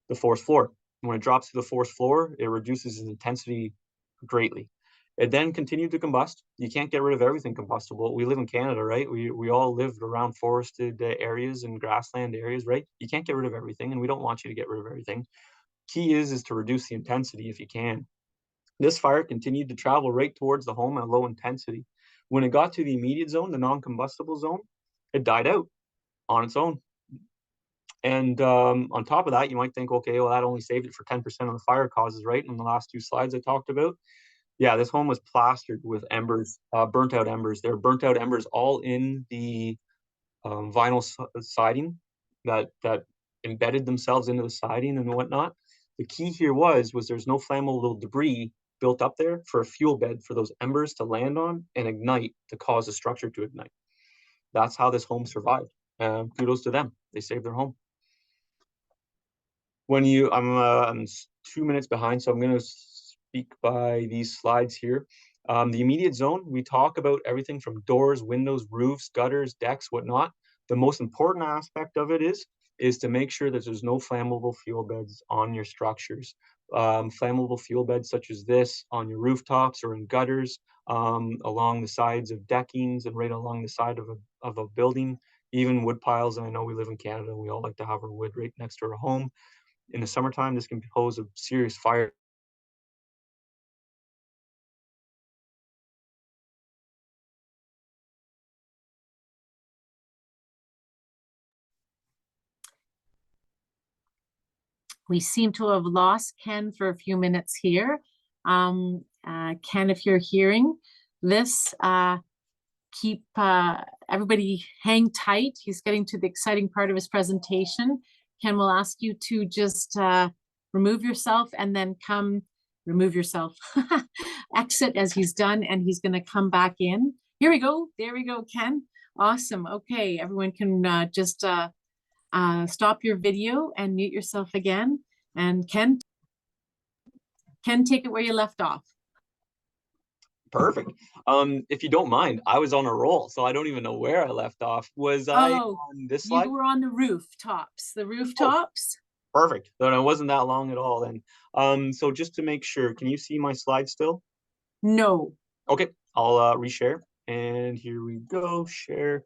the forest floor. When it drops to the forest floor, it reduces its intensity greatly. It then continued to combust. You can't get rid of everything combustible. We live in Canada, right? We all live around forested areas and grassland areas, right? You can't get rid of everything, and we don't want you to get rid of everything. Key is to reduce the intensity if you can. This fire continued to travel right towards the home at low intensity. When it got to the immediate zone, the non-combustible zone, it died out on its own. And on top of that, you might think, okay, well, that only saved it for 10% of the fire causes, right? In the last 2 slides I talked about. Yeah, this home was plastered with embers, burnt out embers. There were burnt out embers all in the vinyl siding that embedded themselves into the siding and whatnot. The key here was there's no flammable debris built up there for a fuel bed for those embers to land on and ignite to cause the structure to ignite. That's how this home survived. Kudos to them. They saved their home. I'm 2 minutes behind, so I'm going to speak by these slides here. The immediate zone, we talk about everything from doors, windows, roofs, gutters, decks, whatnot. The most important aspect of it is to make sure that there's no flammable fuel beds on your structures. Flammable fuel beds such as this on your rooftops or in gutters, along the sides of deckings and right along the side of a building, even wood piles. And I know we live in Canada and we all like to have our wood right next to our home. In the summertime, this can pose a serious fire. We seem to have lost Ken for a few minutes here. Ken, if you're hearing this, keep everybody hang tight. He's getting to the exciting part of his presentation. Ken will ask you to just remove yourself and then remove yourself, exit as he's done, and he's going to come back in. Here we go. There we go, Ken. Awesome. Okay, everyone can just stop your video and mute yourself again. And Ken, take it where you left off. Perfect. If you don't mind, I was on a roll, so I don't even know where I left off. Was I on this slide? You were on the rooftops. The rooftops. Oh, perfect. Then it wasn't that long at all then. So just to make sure, can you see my slide still? No. Okay, I'll reshare. And here we go, share.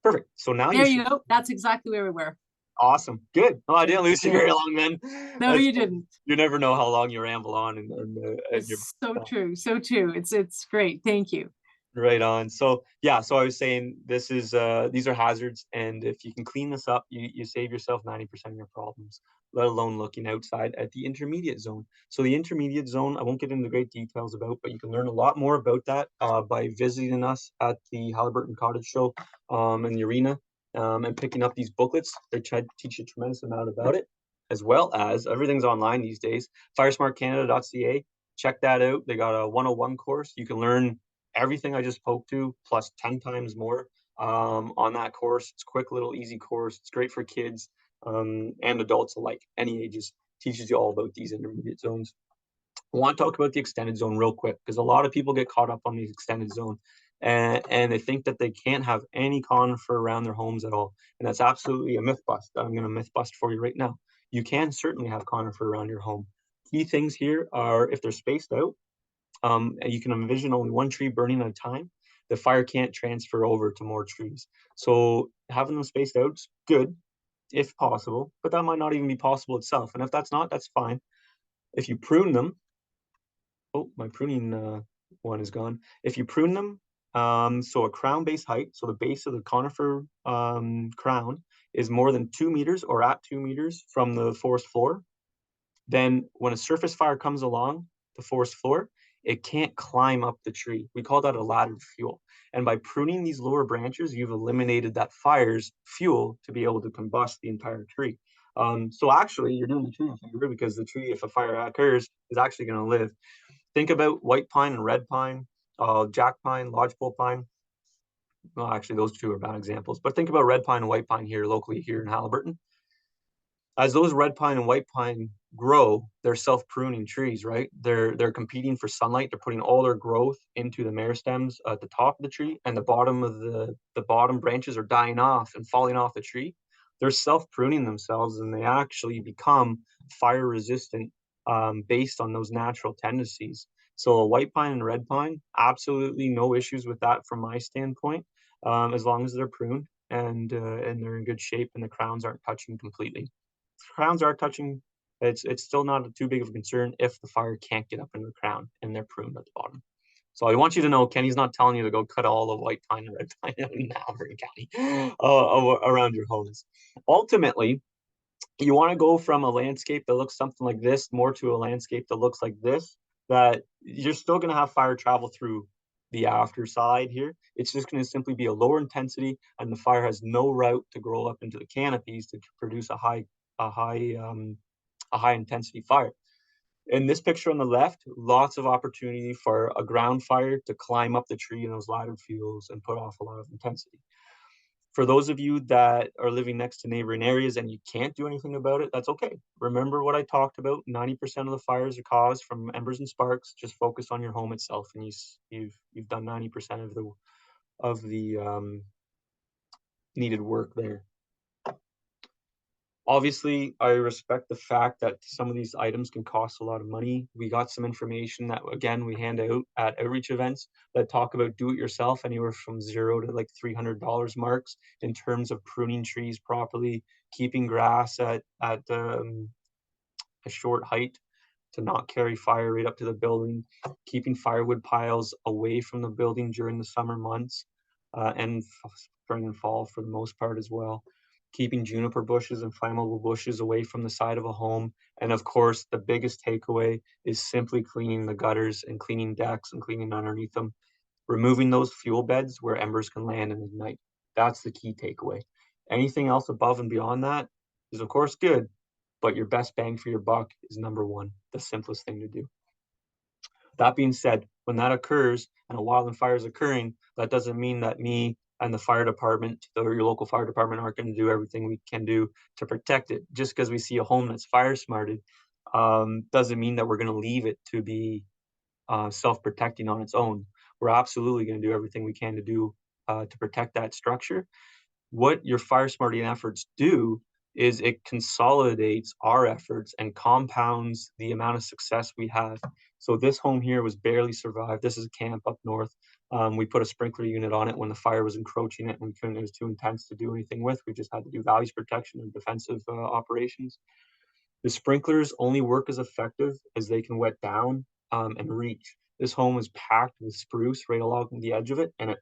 Perfect. So now there you go. That's exactly where we were. Awesome. Good. Oh, I didn't lose you very long then. No, you didn't. You never know how long you ramble on. So true. So true. It's great. Thank you. Right on. So yeah, so I was saying these are hazards, and if you can clean this up, you save yourself 90% of your problems, let alone looking outside at the intermediate zone. So the intermediate zone, I won't get into great details about, but you can learn a lot more about that by visiting us at the Haliburton Cottage Show in the arena and picking up these booklets. They try to teach you a tremendous amount about it, as well as everything's online these days. Firesmartcanada.ca. Check that out. They got a 101 course. You can learn everything I just spoke to, plus 10 times more on that course. It's a quick, little, easy course. It's great for kids and adults alike, any ages. Teaches you all about these intermediate zones. I want to talk about the extended zone real quick, because a lot of people get caught up on the extended zone and they think that they can't have any conifer around their homes at all. And that's absolutely a myth bust. I'm going to myth bust for you right now. You can certainly have conifer around your home. Key things here are if they're spaced out, and you can envision only one tree burning at a time, the fire can't transfer over to more trees. So having them spaced out is good, if possible, but that might not even be possible itself. And if that's not, that's fine. If you prune them, oh, my pruning one is gone. If you prune them, so a crown base height, so the base of the conifer crown is more than 2 meters or at 2 meters from the forest floor, then when a surface fire comes along the forest floor, it can't climb up the tree. We call that a laddered fuel. And by pruning these lower branches, you've eliminated that fire's fuel to be able to combust the entire tree. So actually, you're doing the tree a favor because the tree, if a fire occurs, is actually going to live. Think about white pine and red pine, jack pine, lodgepole pine. Well, actually, those two are bad examples. But think about red pine and white pine here locally here in Haliburton. As those red pine and white pine grow, they're self-pruning trees, right? They're competing for sunlight. They're putting all their growth into the meristems at the top of the tree, and the bottom of the bottom branches are dying off and falling off the tree. They're self-pruning themselves, and they actually become fire resistant based on those natural tendencies. So a white pine and red pine, absolutely no issues with that from my standpoint, as long as they're pruned and they're in good shape and the crowns aren't touching completely. Crowns are touching, it's still not too big of a concern if the fire can't get up in the crown and they're pruned at the bottom. So I want you to know, Kenny's not telling you to go cut all the white pine and red pine in Haliburton County around your homes. Ultimately, you want to go from a landscape that looks something like this more to a landscape that looks like this, that you're still going to have fire travel through the after side here. It's just going to simply be a lower intensity, and the fire has no route to grow up into the canopies to produce a high intensity fire. In this picture on the left, lots of opportunity for a ground fire to climb up the tree in those ladder fields and put off a lot of intensity. For those of you that are living next to neighboring areas and you can't do anything about it, that's okay. Remember what I talked about, 90% of the fires are caused from embers and sparks. Just focus on your home itself, and you've done 90% of the needed work there. Obviously, I respect the fact that some of these items can cost a lot of money. We got some information that, again, we hand out at outreach events that talk about do-it-yourself, anywhere from $0 to like $300 marks in terms of pruning trees properly, keeping grass at a short height to not carry fire right up to the building, keeping firewood piles away from the building during the summer months, and spring and fall for the most part as well. Keeping juniper bushes and flammable bushes away from the side of a home. And of course, the biggest takeaway is simply cleaning the gutters and cleaning decks and cleaning underneath them, removing those fuel beds where embers can land and ignite. That's the key takeaway. Anything else above and beyond that is of course good, but your best bang for your buck is number one, the simplest thing to do. That being said, when that occurs and a wildland fire is occurring, that doesn't mean that me and the fire department or your local fire department aren't going to do everything we can do to protect it. Just because we see a home that's fire smarted doesn't mean that we're going to leave it to be self-protecting on its own. We're absolutely going to do everything we can to do to protect that structure. What your fire smarting efforts do is it consolidates our efforts and compounds the amount of success we have. So this home here was barely survived. This is a camp up north. We put a sprinkler unit on it when the fire was encroaching it, and it was too intense to do anything with. We just had to do values protection and defensive operations. The sprinklers only work as effective as they can wet down and reach. This home was packed with spruce right along the edge of it, and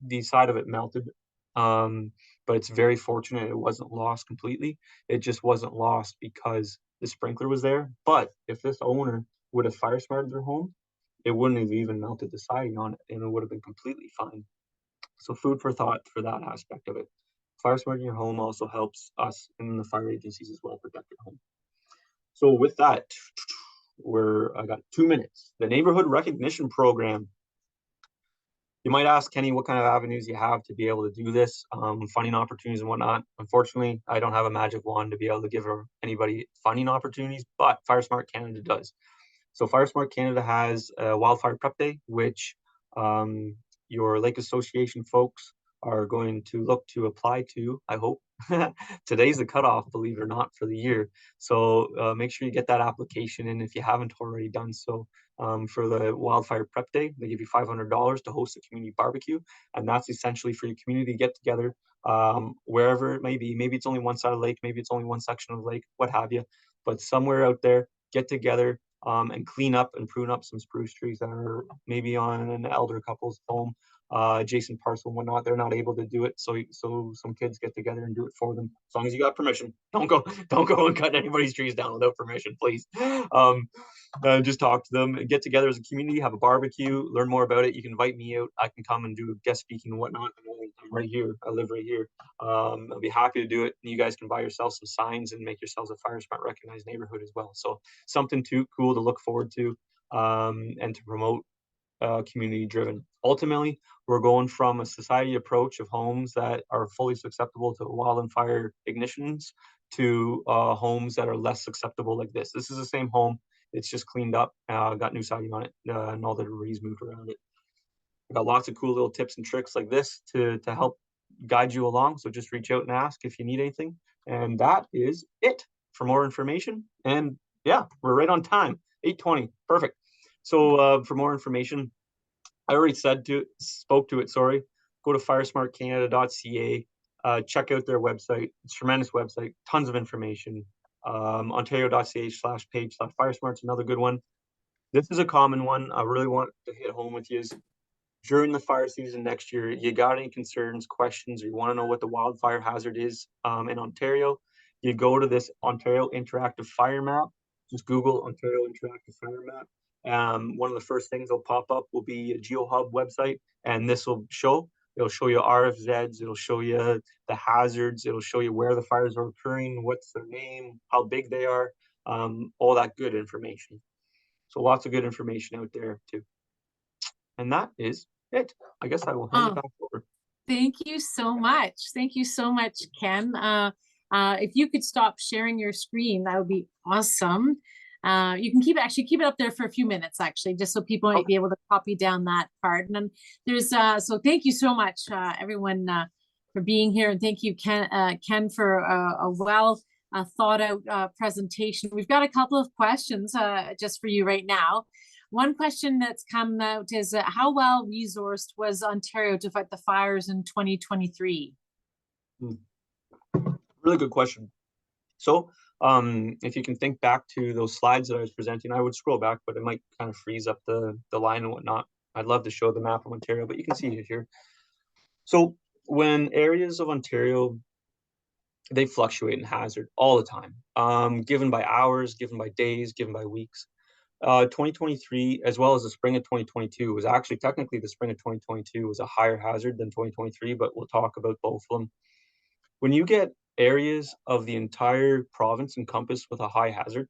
the side of it melted. But it's very fortunate it wasn't lost completely. It just wasn't lost because the sprinkler was there. But if this owner would have fire smarted their home, it wouldn't have even melted the siding on it, and it would have been completely fine. So food for thought for that aspect of it. Fire smarting your home also helps us and the fire agencies as well protect your home. So with that, I got 2 minutes. The neighborhood recognition program. You might ask, Kenny, what kind of avenues you have to be able to do this, funding opportunities and whatnot. Unfortunately, I don't have a magic wand to be able to give anybody funding opportunities, but FireSmart Canada does. So FireSmart Canada has a Wildfire Prep Day, which your Lake Association folks are going to look to apply to, I hope. Today's the cutoff, believe it or not, for the year. So make sure you get that application in if you haven't already done so. For the Wildfire Prep Day, they give you $500 to host a community barbecue, and that's essentially for your community to get together wherever it may be. Maybe it's only one side of the lake, maybe it's only one section of the lake, what have you, but somewhere out there, get together and clean up and prune up some spruce trees that are maybe on an elder couple's home, adjacent parcel and whatnot, they're not able to do it. So some kids get together and do it for them. As long as you got permission. Don't go and cut anybody's trees down without permission, please. Just talk to them and get together as a community, have a barbecue, learn more about it. You can invite me out. I can come and do guest speaking and whatnot. I'm right here. I live right here. I'll be happy to do it. You guys can buy yourselves some signs and make yourselves a Fire Smart recognized neighborhood as well. So something too cool to look forward to, and to promote community driven. Ultimately, we're going from a society approach of homes that are fully susceptible to wildland fire ignitions to homes that are less susceptible like this. This is the same home. It's just cleaned up, got new siding on it, and all the debris moved around it. I've got lots of cool little tips and tricks like this to help guide you along. So just reach out and ask if you need anything. And that is it for more information. And yeah, we're right on time, 8:20, perfect. So for more information, I already spoke to it, sorry. Go to firesmartcanada.ca, check out their website. It's a tremendous website, tons of information. Ontario.ca/page/firesmart's another good one. This is a common one I really want to hit home with you is during the fire season next year, you got any concerns, questions, or you want to know what the wildfire hazard is in Ontario, you go to this Ontario Interactive Fire Map. Just Google Ontario Interactive Fire Map. One of the first things that'll pop up will be a GeoHub website, and this will it'll show you RFZs, it'll show you the hazards, it'll show you where the fires are occurring, what's their name, how big they are, all that good information. So lots of good information out there too. And that is it. I guess I will hand it back over. Thank you so much. Thank you so much, Ken. If you could stop sharing your screen, that would be awesome. You can keep it up there for a few minutes, actually, just so people might be able to copy down that part. And then there's so thank you so much, everyone, for being here, and thank you, Ken, for a well thought out presentation. We've got a couple of questions just for you right now. One question that's come out is how well resourced was Ontario to fight the fires in 2023? Really good question. So if you can think back to those slides that I was presenting, I would scroll back, but it might kind of freeze up the line and whatnot. I'd love to show the map of Ontario, but you can see it here. So when areas of Ontario, they fluctuate in hazard all the time, given by hours, given by days, given by weeks. 2023, as well as the spring of 2022, was actually technically the spring of 2022 was a higher hazard than 2023, but we'll talk about both of them. When you get areas of the entire province encompassed with a high hazard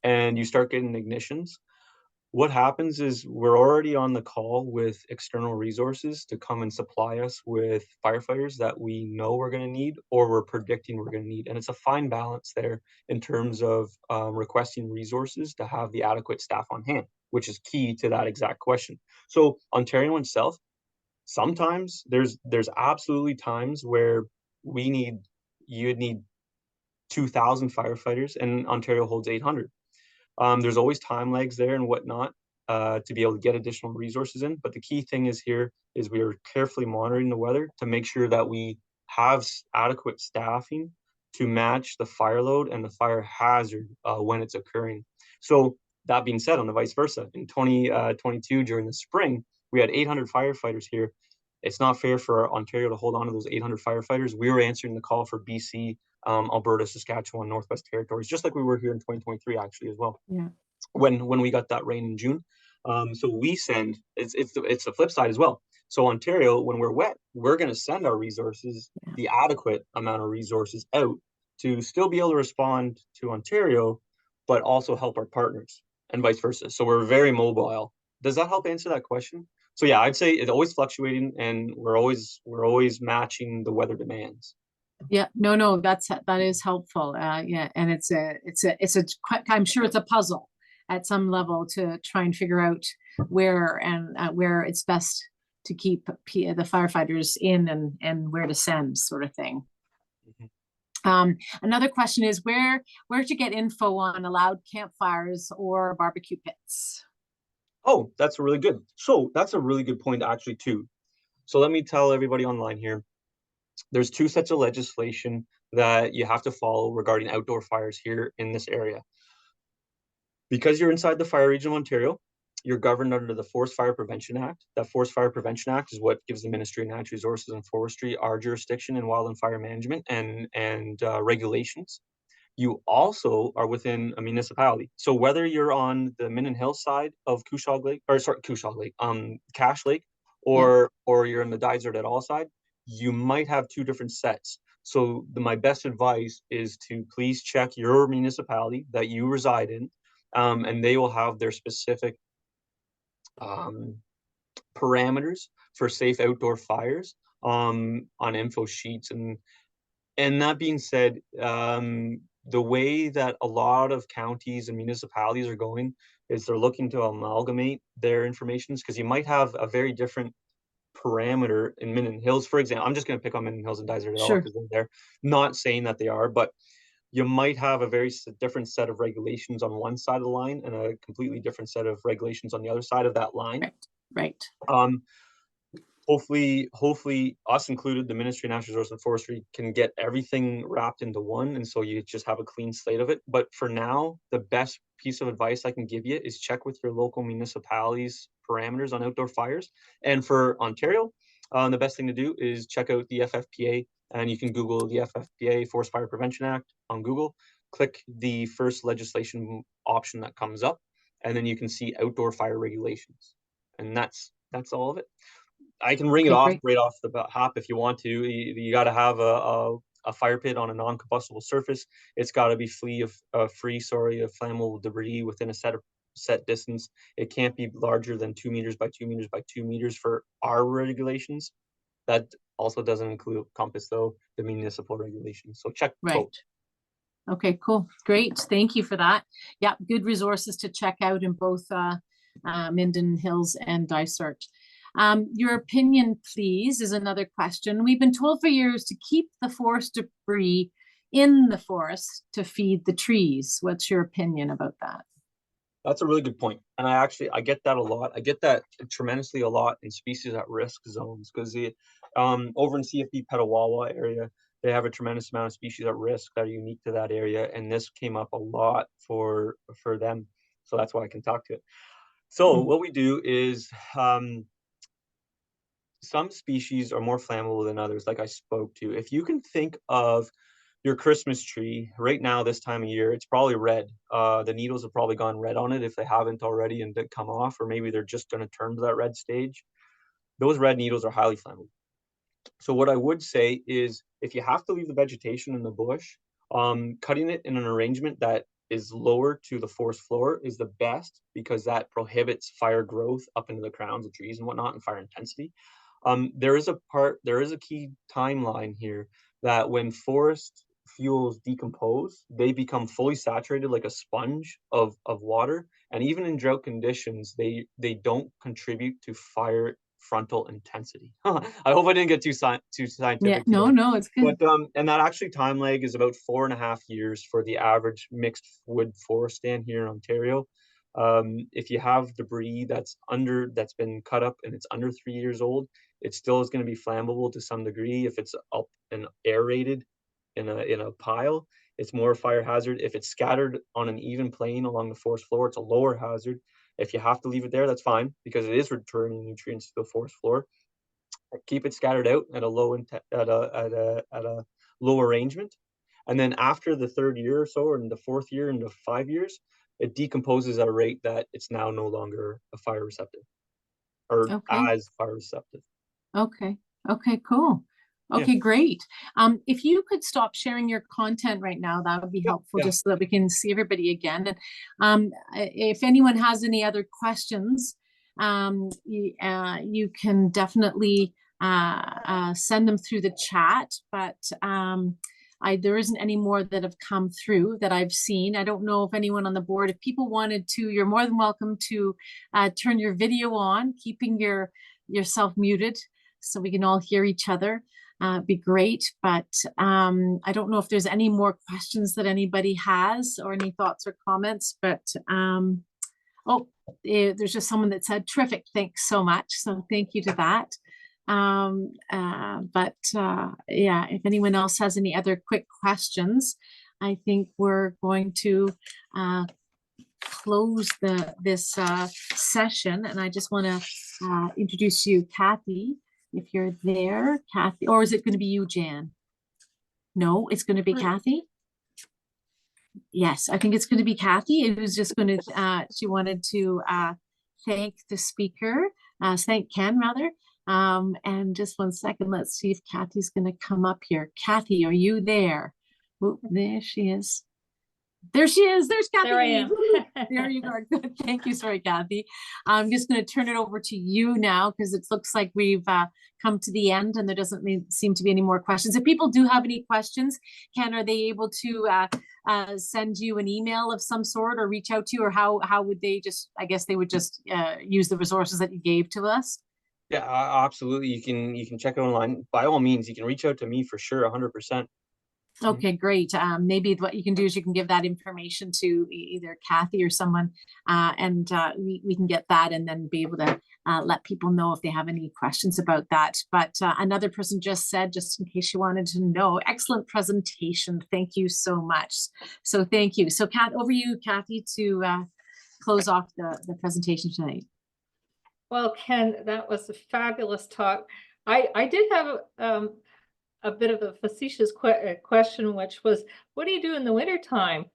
and you start getting ignitions, what happens is we're already on the call with external resources to come and supply us with firefighters that we know we're going to need or we're predicting we're going to need. And it's a fine balance there in terms of requesting resources to have the adequate staff on hand, which is key to that exact question. So Ontario itself, sometimes there's absolutely times where you'd need 2,000 firefighters and Ontario holds 800. There's always time lags there and whatnot to be able to get additional resources in. But the key thing is here is we are carefully monitoring the weather to make sure that we have adequate staffing to match the fire load and the fire hazard when it's occurring. So that being said, on the vice versa, in 2022 during the spring, we had 800 firefighters here. It's not fair for Ontario to hold on to those 800 firefighters. We were answering the call for BC, Alberta, Saskatchewan, Northwest Territories, just like we were here in 2023 actually as well. Yeah. When we got that rain in June. So we send, it's the flip side as well. So Ontario, when we're wet, we're going to send our resources, the adequate amount of resources out to still be able to respond to Ontario, but also help our partners and vice versa. So we're very mobile. Does that help answer that question? So yeah, I'd say it's always fluctuating and we're always matching the weather demands. Yeah, no, that is helpful. Yeah, and it's I'm sure it's a puzzle at some level to try and figure out where it's best to keep the firefighters in and where to send, sort of thing. Mm-hmm. Another question is where to get info on allowed campfires or barbecue pits? Oh, that's really good. So that's a really good point actually too. So let me tell everybody online here. There's two sets of legislation that you have to follow regarding outdoor fires here in this area. Because you're inside the fire region of Ontario, you're governed under the Forest Fire Prevention Act. That Forest Fire Prevention Act is what gives the Ministry of Natural Resources and Forestry our jurisdiction in wildland fire management and regulations. You also are within a municipality. So whether you're on the Minden Hill side of Cache Lake, or you're in the Dysart et al. Side, you might have two different sets. So my best advice is to please check your municipality that you reside in, and they will have their specific parameters for safe outdoor fires on info sheets. And that being said, the way that a lot of counties and municipalities are going is they're looking to amalgamate their information, because you might have a very different parameter in Minden Hills, for example. I'm just going to pick on Minden Hills and Dysart et al. Sure. Because they're there. Not saying that they are, but you might have a very different set of regulations on one side of the line and a completely different set of regulations on the other side of that line. Right. Hopefully us included, the Ministry of Natural Resources and Forestry, can get everything wrapped into one, and so you just have a clean slate of it. But for now, the best piece of advice I can give you is check with your local municipalities' parameters on outdoor fires. And for Ontario, the best thing to do is check out the FFPA, and you can Google the FFPA Forest Fire Prevention Act on Google. Click the first legislation option that comes up, and then you can see outdoor fire regulations. And that's all of it. I can ring it off right off the hop if you want to. You got to have a fire pit on a non-combustible surface. It's got to be free of flammable debris within a set distance. It can't be larger than 2 meters by 2 meters by 2 meters for our regulations. That also doesn't encompass though the municipal regulations. So check both. Okay, cool, great, thank you for that. Yeah, good resources to check out in both Minden Hills and Dysart. Your opinion, please, is another question. We've been told for years to keep the forest debris in the forest to feed the trees. What's your opinion about that? That's a really good point. And I get that a lot. I get that tremendously a lot in species at risk zones, because over in CFB Petawawa area, they have a tremendous amount of species at risk that are unique to that area. And this came up a lot for them. So that's why I can talk to it. So what we do is, some species are more flammable than others, like I spoke to. If you can think of your Christmas tree right now, this time of year, it's probably red. The needles have probably gone red on it if they haven't already and didn't come off, or maybe they're just going to turn to that red stage. Those red needles are highly flammable. So what I would say is, if you have to leave the vegetation in the bush, cutting it in an arrangement that is lower to the forest floor is the best, because that prohibits fire growth up into the crowns of trees and whatnot, and fire intensity. There is a key timeline here that when forest fuels decompose, they become fully saturated like a sponge of water. And even in drought conditions, they don't contribute to fire frontal intensity. I hope I didn't get too scientific. Yeah, no, it's good. But and that actually time lag is about 4.5 years for the average mixed wood forest stand here in Ontario. If you have debris that's been cut up and it's under 3 years old, it still is going to be flammable to some degree. If it's up and aerated in a pile, it's more fire hazard. If it's scattered on an even plane along the forest floor, it's a lower hazard. If you have to leave it there, that's fine, because it is returning nutrients to the forest floor. Keep it scattered out at a low arrangement, and then after the 3rd year or so, or in the 4th year, into 5 years, it decomposes at a rate that it's now no longer a fire receptive, or as fire receptive. Okay, cool. Okay, yeah. Great. If you could stop sharing your content right now, that would be helpful, just so that we can see everybody again. And if anyone has any other questions, you can definitely send them through the chat, but there isn't any more that have come through that I've seen. I don't know if anyone on the board, if people wanted to, you're more than welcome to turn your video on, keeping yourself muted so we can all hear each other. Be great. But I don't know if there's any more questions that anybody has, or any thoughts or comments, but there's just someone that said, terrific, thanks so much. So thank you to that. Yeah, if anyone else has any other quick questions, I think we're going to close this session, and I just want to introduce you, Kathy, if you're there, Kathy, or is it going to be you, Jan? No, it's going to be Kathy. Yes, I think it's going to be Kathy. It was just going to, she wanted to thank the speaker, thank Ken rather. And just 1 second, let's see if Kathy's going to come up here. Kathy, are you there? Oh, there she is. There she is. There's Kathy. There I am. There you are. Good. Thank you. Sorry, Kathy. I'm just going to turn it over to you now because it looks like we've come to the end and there doesn't seem to be any more questions. If people do have any questions, Ken, are they able to send you an email of some sort or reach out to you, or how would they just, I guess they would just use the resources that you gave to us? Yeah, absolutely. You can check it online. By all means, you can reach out to me for sure, 100%. Okay, great. Maybe what you can do is you can give that information to either Kathy or someone, and we can get that and then be able to let people know if they have any questions about that. But another person just said, just in case you wanted to know, excellent presentation. Thank you so much. So thank you. So over you, Kathy, to close off the presentation tonight. Well, Ken, that was a fabulous talk. I did have a bit of a facetious question, which was, what do you do in the wintertime?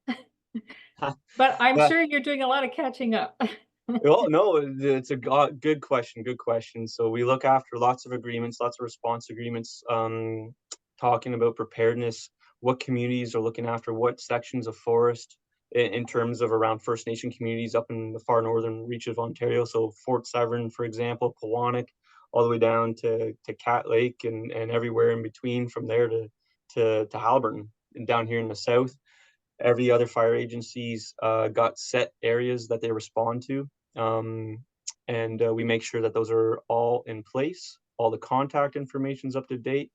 But I'm sure you're doing a lot of catching up. Oh, no, it's a good question. Good question. So we look after lots of agreements, lots of response agreements, talking about preparedness, what communities are looking after what sections of forest in terms of around First Nation communities up in the far northern reach of Ontario. So Fort Severn, for example, Pewanik, all the way down to Cat Lake and everywhere in between from there to Haliburton and down here in the south. Every other fire agencies got set areas that they respond to. And we make sure that those are all in place. All the contact information is up to date.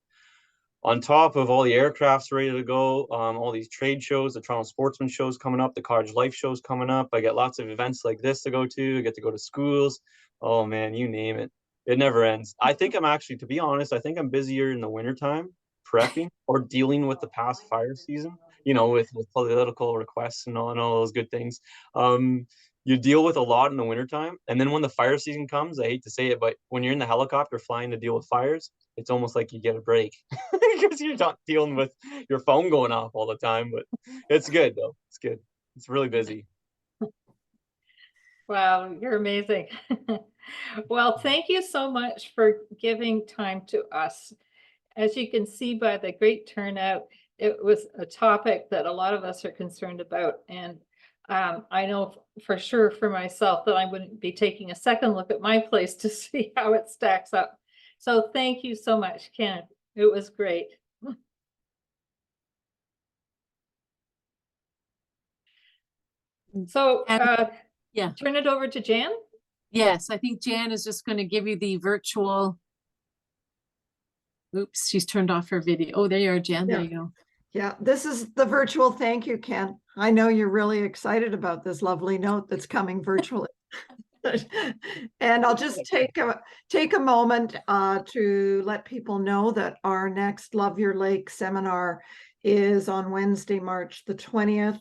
On top of all the aircrafts ready to go, all these trade shows, the Toronto Sportsman shows coming up, the Cottage Life shows coming up. I get lots of events like this to go to. I get to go to schools. Oh man, you name it. It never ends. I think I'm actually, to be honest, I think I'm busier in the wintertime prepping or dealing with the past fire season, with political requests and all those good things. You deal with a lot in the wintertime. And then when the fire season comes, I hate to say it, but when you're in the helicopter flying to deal with fires, it's almost like you get a break because you're not dealing with your phone going off all the time. But it's good though. It's good. It's really busy. Wow, you're amazing. Well, thank you so much for giving time to us. As you can see by the great turnout, it was a topic that a lot of us are concerned about. And I know for sure for myself that I wouldn't be taking a second look at my place to see how it stacks up. So thank you so much, Ken. It was great. So yeah, turn it over to Jan. Yes, I think Jan is just going to give you the virtual. Oops, she's turned off her video. Oh, there you are, Jan. There you go. Yeah, this is the virtual thank you, Ken. I know you're really excited about this lovely note that's coming virtually. And I'll just take a moment to let people know that our next Love Your Lake seminar is on Wednesday, March the 20th.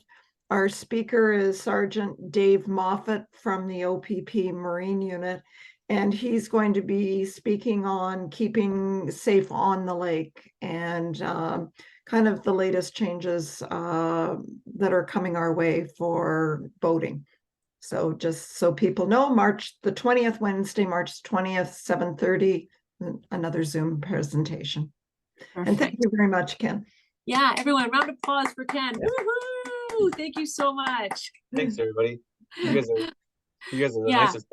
Our speaker is Sergeant Dave Moffat from the OPP Marine Unit, and he's going to be speaking on keeping safe on the lake and kind of the latest changes that are coming our way for boating. So just so people know, March the 20th, Wednesday, March 20th, 7:30, another Zoom presentation. Perfect. And thank you very much, Ken. Yeah, everyone, round of applause for Ken. Woohoo! Thank you so much. Thanks, everybody. You guys are the Yeah. nicest.